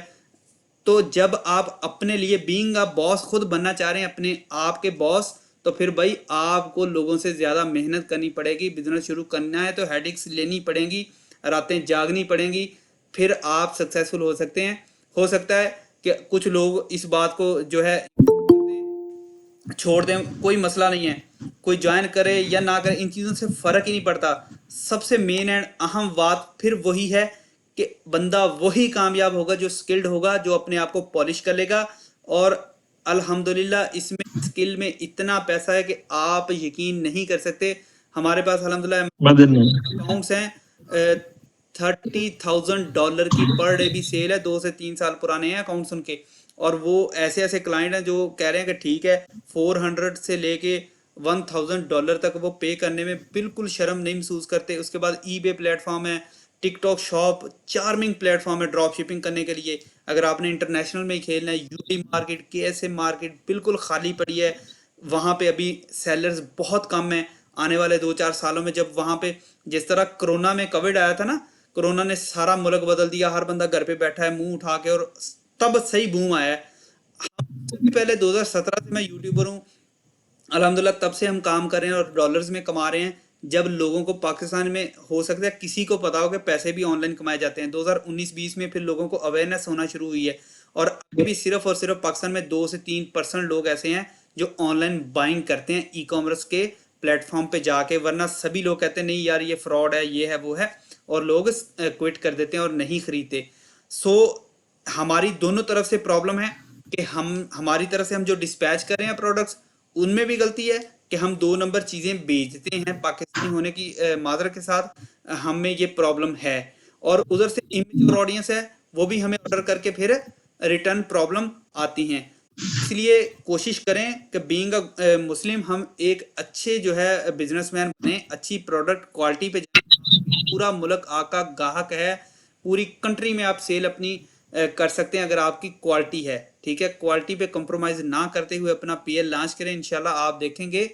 तो जब आप अपने लिए बीइंग अ बॉस खुद बनना चाह रहे हैं, अपने आप के बॉस, तो फिर भाई आपको लोगों से ज़्यादा मेहनत करनी पड़ेगी। बिजनेस शुरू करना है तो हेडेक्स लेनी पड़ेंगी, रातें जागनी पड़ेंगी, फिर आप सक्सेसफुल हो सकते हैं। हो सकता है कि कुछ लोग इस बात को जो है छोड़ दें, कोई मसला नहीं है, कोई ज्वाइन करे या ना करे, इन चीज़ों से फ़र्क ही नहीं पड़ता। सबसे मेन एंड अहम बात फिर वही है कि बंदा वही कामयाब होगा जो स्किल्ड होगा, जो अपने आप को पॉलिश कर लेगा। और अल्हम्दुलिल्लाह इसमें स्किल में इतना पैसा है कि आप यकीन नहीं कर सकते। हमारे पास अल्हम्दुलिल्लाह मदन अकाउंट्स हैं, $30,000 की पर डे भी सेल है, 2 से 3 साल पुराने हैं अकाउंट्स उनके। और वो ऐसे ऐसे क्लाइंट हैं जो कह रहे हैं कि ठीक है, 400 से लेके $1,000 तक वो पे करने में बिल्कुल शर्म नहीं महसूस करते। उसके बाद ईबे प्लेटफॉर्म है, टिकटॉक शॉप, चार्मिंग प्लेटफॉर्म है ड्रॉप शिपिंग करने के लिए। अगर आपने इंटरनेशनल में ही खेलना है, यूडी मार्केट, केएसए मार्केट बिल्कुल खाली पड़ी है, वहाँ पे अभी सेलर्स बहुत कम है। आने वाले 2-4 सालों में जब वहाँ पे जिस तरह कोरोना में कोविड आया था ना, कोरोना ने सारा मुल्क बदल दिया, हर बंदा घर पे बैठा है मुंह उठा के, और तब सही बूम आया है। सबसे पहले 2017 से मैं यूट्यूबर हूँ, अल्हम्दुलिल्लाह तब से हम काम कर रहे हैं और डॉलर्स में कमा रहे हैं। जब लोगों को पाकिस्तान में हो सकता है किसी को पता हो कि पैसे भी ऑनलाइन कमाए जाते हैं, 2019-20 में फिर लोगों को अवेयरनेस होना शुरू हुई है। और अभी भी सिर्फ और सिर्फ पाकिस्तान में 2 से 3% लोग ऐसे हैं जो ऑनलाइन बाइंग करते हैं ई कॉमर्स के प्लेटफॉर्म पे जाके, वरना सभी लोग कहते हैं नहीं यार ये फ्रॉड है, ये है वो है, और लोग क्विट कर देते हैं और नहीं खरीदते। सो हमारी दोनों तरफ से प्रॉब्लम है कि हमारी तरफ से हम जो डिस्पैच कर रहे हैं प्रोडक्ट्स, उनमें भी गलती है कि हम 2 नंबर चीज़ें बेचते हैं। पाकिस्तानी होने की मादर के साथ हमें ये प्रॉब्लम है। और उधर से इमेच्योर ऑडियंस है, वो भी हमें ऑर्डर करके फिर रिटर्न प्रॉब्लम आती हैं। इसलिए कोशिश करें कि बीइंग अ मुस्लिम हम एक अच्छे जो है बिजनेसमैन बने, अच्छी प्रोडक्ट क्वालिटी पे जाएं। पूरा मुल्क आपका गाहक है, पूरी कंट्री में आप सेल अपनी कर सकते हैं अगर आपकी क्वालिटी है। ठीक है, क्वालिटी पे कंप्रोमाइज ना करते हुए अपना पीएल लॉन्च करें, इंशाल्लाह आप देखेंगे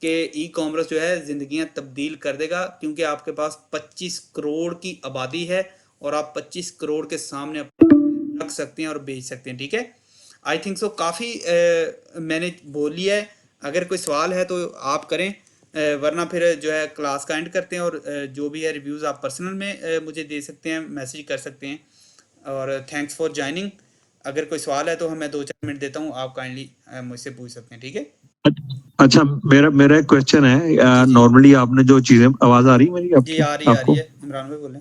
कि ई कॉमर्स जो है जिंदगियां तब्दील कर देगा, क्योंकि आपके पास 25 करोड़ की आबादी है और आप 25 करोड़ के सामने रख सकते हैं और बेच सकते हैं। ठीक है, आई थिंक सो काफ़ी मैंने बोल लिया है। अगर कोई सवाल है तो आप करें, वरना फिर जो है क्लास का एंड करते हैं। और जो भी है रिव्यूज़ आप पर्सनल में मुझे दे सकते हैं, मैसेज कर सकते हैं। और थैंक्स फॉर ज्वाइनिंग। अगर कोई सवाल है तो मैं 2-4 मिनट देता हूँ, आप काइंडली मुझसे पूछ सकते हैं। ठीक है अच्छा, मेरा मेरा एक क्वेश्चन है। जी जी नॉर्मली आपने जो चीजें, आवाज आ रही है मेरी जी, आपकी, आ रही आपको? है, इमरान भाई बोलें।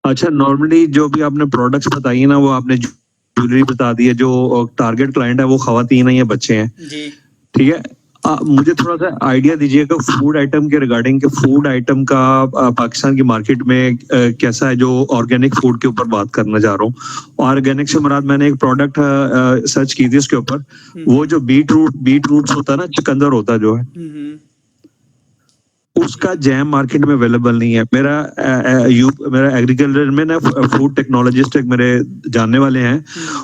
अच्छा, नॉर्मली जो भी आपने प्रोडक्ट्स बताई है ना, वो आपने ज्वेलरी बता दी है, जो टारगेट क्लाइंट है वो खवातीन है या बच्चे हैं, जी ठीक है। मुझे थोड़ा सा आइडिया दीजिएगा फूड आइटम के रिगार्डिंग, के फूड आइटम का पाकिस्तान की मार्केट में कैसा है, जो ऑर्गेनिक फूड के ऊपर बात करना चाह रहा हूँ। ऑर्गेनिक से मुराद, मैंने एक प्रोडक्ट सर्च की थी उसके ऊपर, वो जो बीट रूट्स होता है ना, चुकंदर होता है जो है, हम्म उसका जैम मार्केट में अवेलेबल नहीं है। मेरा एग्रीकल्चर में ना फूड टेक्नोलॉजिस्ट एक मेरे जानने वाले हैं,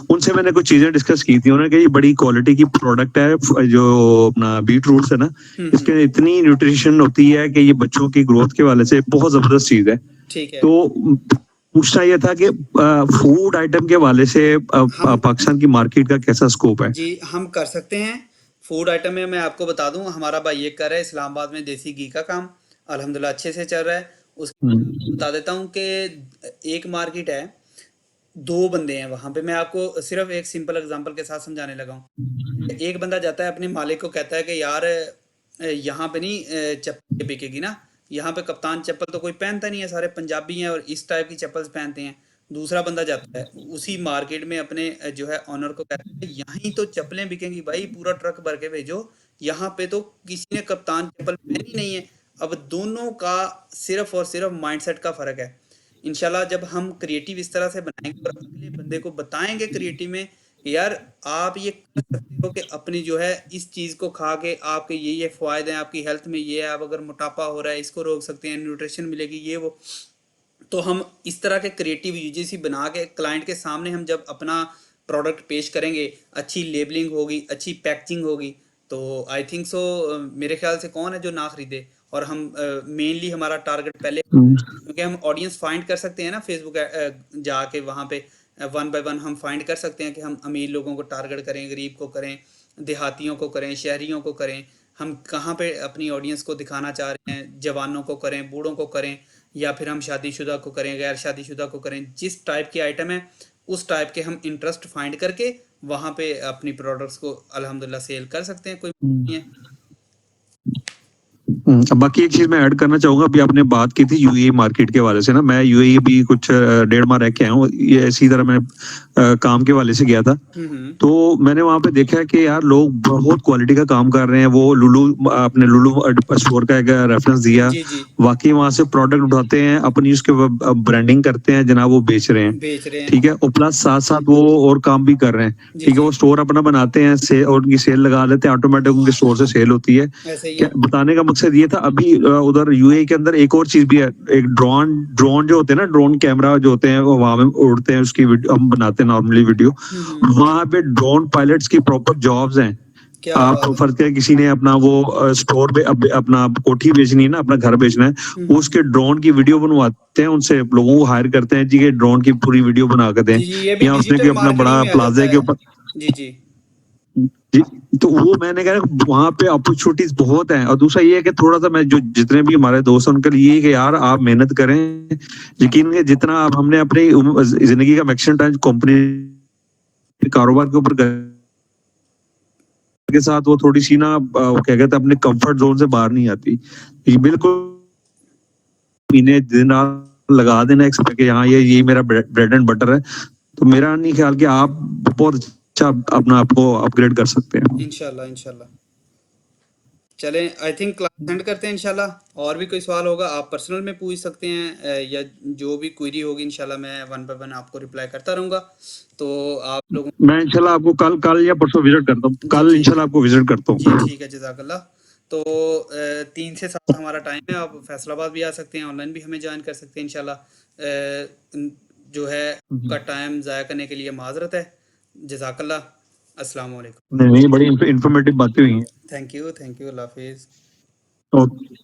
उनसे मैंने कुछ चीजें डिस्कस की थी। उन्होंने कहा ये बड़ी क्वालिटी की प्रोडक्ट है, जो अपना बीट रूट्स है ना, इसके इतनी न्यूट्रिशन होती है कि ये बच्चों की ग्रोथ के वाले से बहुत जबरदस्त चीज है। ठीक है। तो पूछना यह था कि फूड आइटम के वाले से पाकिस्तान की मार्केट का कैसा स्कोप है? जी हम कर सकते हैं। फूड आइटम में मैं आपको बता दूं, हमारा भाई ये कर रहा है इस्लामाबाद में देसी घी का काम, अल्हम्दुलिल्लाह अच्छे से चल रहा है। उसके बता देता हूं कि एक मार्केट है, 2 बंदे हैं वहां पे। मैं आपको सिर्फ एक सिंपल एग्जांपल के साथ समझाने लगा हूँ। एक बंदा जाता है अपने मालिक को कहता है कि यार यहाँ पे नहीं चप्पल बिकेगी ना, यहाँ पे कप्तान चप्पल तो कोई पहनता नहीं है, सारे पंजाबी हैं और इस टाइप की चप्पल पहनते हैं। दूसरा बंदा जाता है उसी मार्केट में अपने जो है ऑनर को कहता है यहीं तो चप्पलें बिकेंगी भाई, पूरा ट्रक भर के भेजो, यहाँ पे तो किसी ने कप्तान चप्पल पहनी नहीं है। अब दोनों का सिर्फ और सिर्फ माइंडसेट का फर्क है। इंशाल्लाह जब हम क्रिएटिव इस तरह से बनाएंगे और अगले बंदे को बताएंगे क्रिएटिव में कि यार आप ये कर सकते हो कि अपनी जो है इस चीज़ को खा के आपके ये फ़ायदे हैं, आपकी हेल्थ में ये है, आप अगर मोटापा हो रहा है इसको रोक सकते हैं, न्यूट्रिशन मिलेगी, ये वो। तो हम इस तरह के क्रिएटिव यूजेसी बना के क्लाइंट के सामने हम जब अपना प्रोडक्ट पेश करेंगे, अच्छी लेबलिंग होगी, अच्छी पैकेजिंग होगी, तो आई थिंक सो मेरे ख्याल से कौन है जो ना खरीदे। और हम मेनली हमारा टारगेट पहले, क्योंकि हम ऑडियंस फाइंड कर सकते हैं ना फेसबुक जाके वहाँ पे वन बाय वन हम फाइंड कर सकते हैं कि हम अमीर लोगों को टारगेट करें, गरीब को करें, देहातियों को करें, शहरियों को करें, हम कहाँ पे अपनी ऑडियंस को दिखाना चाह रहे हैं, जवानों को करें, बूढ़ों को करें, या फिर हम शादीशुदा को करें, गैर शादीशुदा को करें, जिस टाइप की आइटम है उस टाइप के हम इंटरेस्ट फाइंड करके वहाँ पे अपनी प्रोडक्ट्स को अल्हम्दुलिल्लाह सेल कर सकते हैं, कोई नहीं है। अब बाकी एक चीज मैं ऐड करना चाहूंगा, अभी आपने बात की थी यूएई मार्केट के वाले से ना, मैं यूएई भी कुछ 1.5 माह रह के आया हूँ, ये इसी तरह मैं काम के वाले से गया था। तो मैंने वहां पे देखा कि यार लोग बहुत क्वालिटी का काम कर रहे हैं। वो अपने लुलु स्टोर का एक रेफरेंस दिया, जी जी, वाकई वहां से प्रोडक्ट उठाते हैं, अपनी उसके ब्रांडिंग करते हैं जनाब, वो बेच रहे हैं। बेच रहे हैं। ठीक है, और प्लस साथ साथ वो और काम भी कर रहे हैं। जी ठीक है, जी, वो स्टोर अपना बनाते हैं से और उनकी सेल लगा लेते हैं, ऑटोमेटिक उनके स्टोर से सेल होती है। ऐसे ही क्या है। बताने का मकसद ये था, अभी उधर यूएई के अंदर एक और चीज भी है, एक ड्रोन ड्रोन जो होते हैं ना, ड्रोन कैमरा जो होते हैं वो वहां में उड़ते हैं, उसकी हम बनाते हैं नॉर्मली वीडियो। वहां पे ड्रोन पायलट्स की प्रॉपर जॉब्स हैं। क्या आप बात है। फर्ज करें किसी ने अपना वो स्टोर पे अपना कोठी बेचनी है ना, अपना घर बेचना है, वो उसके ड्रोन की वीडियो बनवाते हैं, उनसे लोगों को हायर करते हैं जी, कि ड्रोन की पूरी वीडियो बना कर दें। जी जी, ये भी या उसने कोई डिजिटल अपना मार्केटिंग बड़ा में आ प्लाजा जाता के है। ऊपर जी जी जी, तो वो मैंने कहा वहां पे अपॉर्चुनिटीज बहुत हैं। और दूसरा ये है कि थोड़ा सा मैं जो जितने भी हमारे दोस्त हैं उनके लिए ये है कि यार आप मेहनत करें। यकीन है जितना आप हमने अपनी जिंदगी का मैक्सिमम टाइम कंपनी कारोबार के ऊपर के साथ, वो थोड़ी सी ना वो क्या कहते हैं, अपने कंफर्ट जोन से बाहर नहीं आती। ये बिल्कुल महीने दिन रात लगा देना एक्सपेक्ट कि हाँ ये मेरा ब्रेड एंड बटर है, तो मेरा नहीं ख्याल कि आप बहुत अच्छा अपना आपको अपग्रेड कर सकते हैं। इंशाल्लाह इंशाल्लाह। चलें, आई थिंक क्लास सेंड करते हैं इंशाल्लाह। और भी कोई सवाल होगा आप पर्सनल में पूछ सकते हैं, या जो भी क्वेरी होगी इंशाल्लाह मैं वन बाय वन आपको रिप्लाई करता रहूँगा। तो आप लोगों, मैं इंशाल्लाह आपको कल कल या परसों विजिट करता हूँ, जी कल ठीक है, इंशाल्लाह आपको विजिट करता जी हूँ। ठीक है, जज़ाकल्लाह। तो 3 से 7 हमारा टाइम है, आप फैसलाबाद भी आ सकते हैं, ऑनलाइन भी हमें ज्वाइन कर सकते हैं इंशाल्लाह। जो है आपका टाइम ज़ाया करने के लिए माज़रत है। जज़ाकल्लाह। अस्सलाम वालेकुम। नहीं नहीं, बड़ी इंफॉर्मेटिव बातें हुई हैं। थैंक यू, अल्लाह हाफ़िज़। ओके।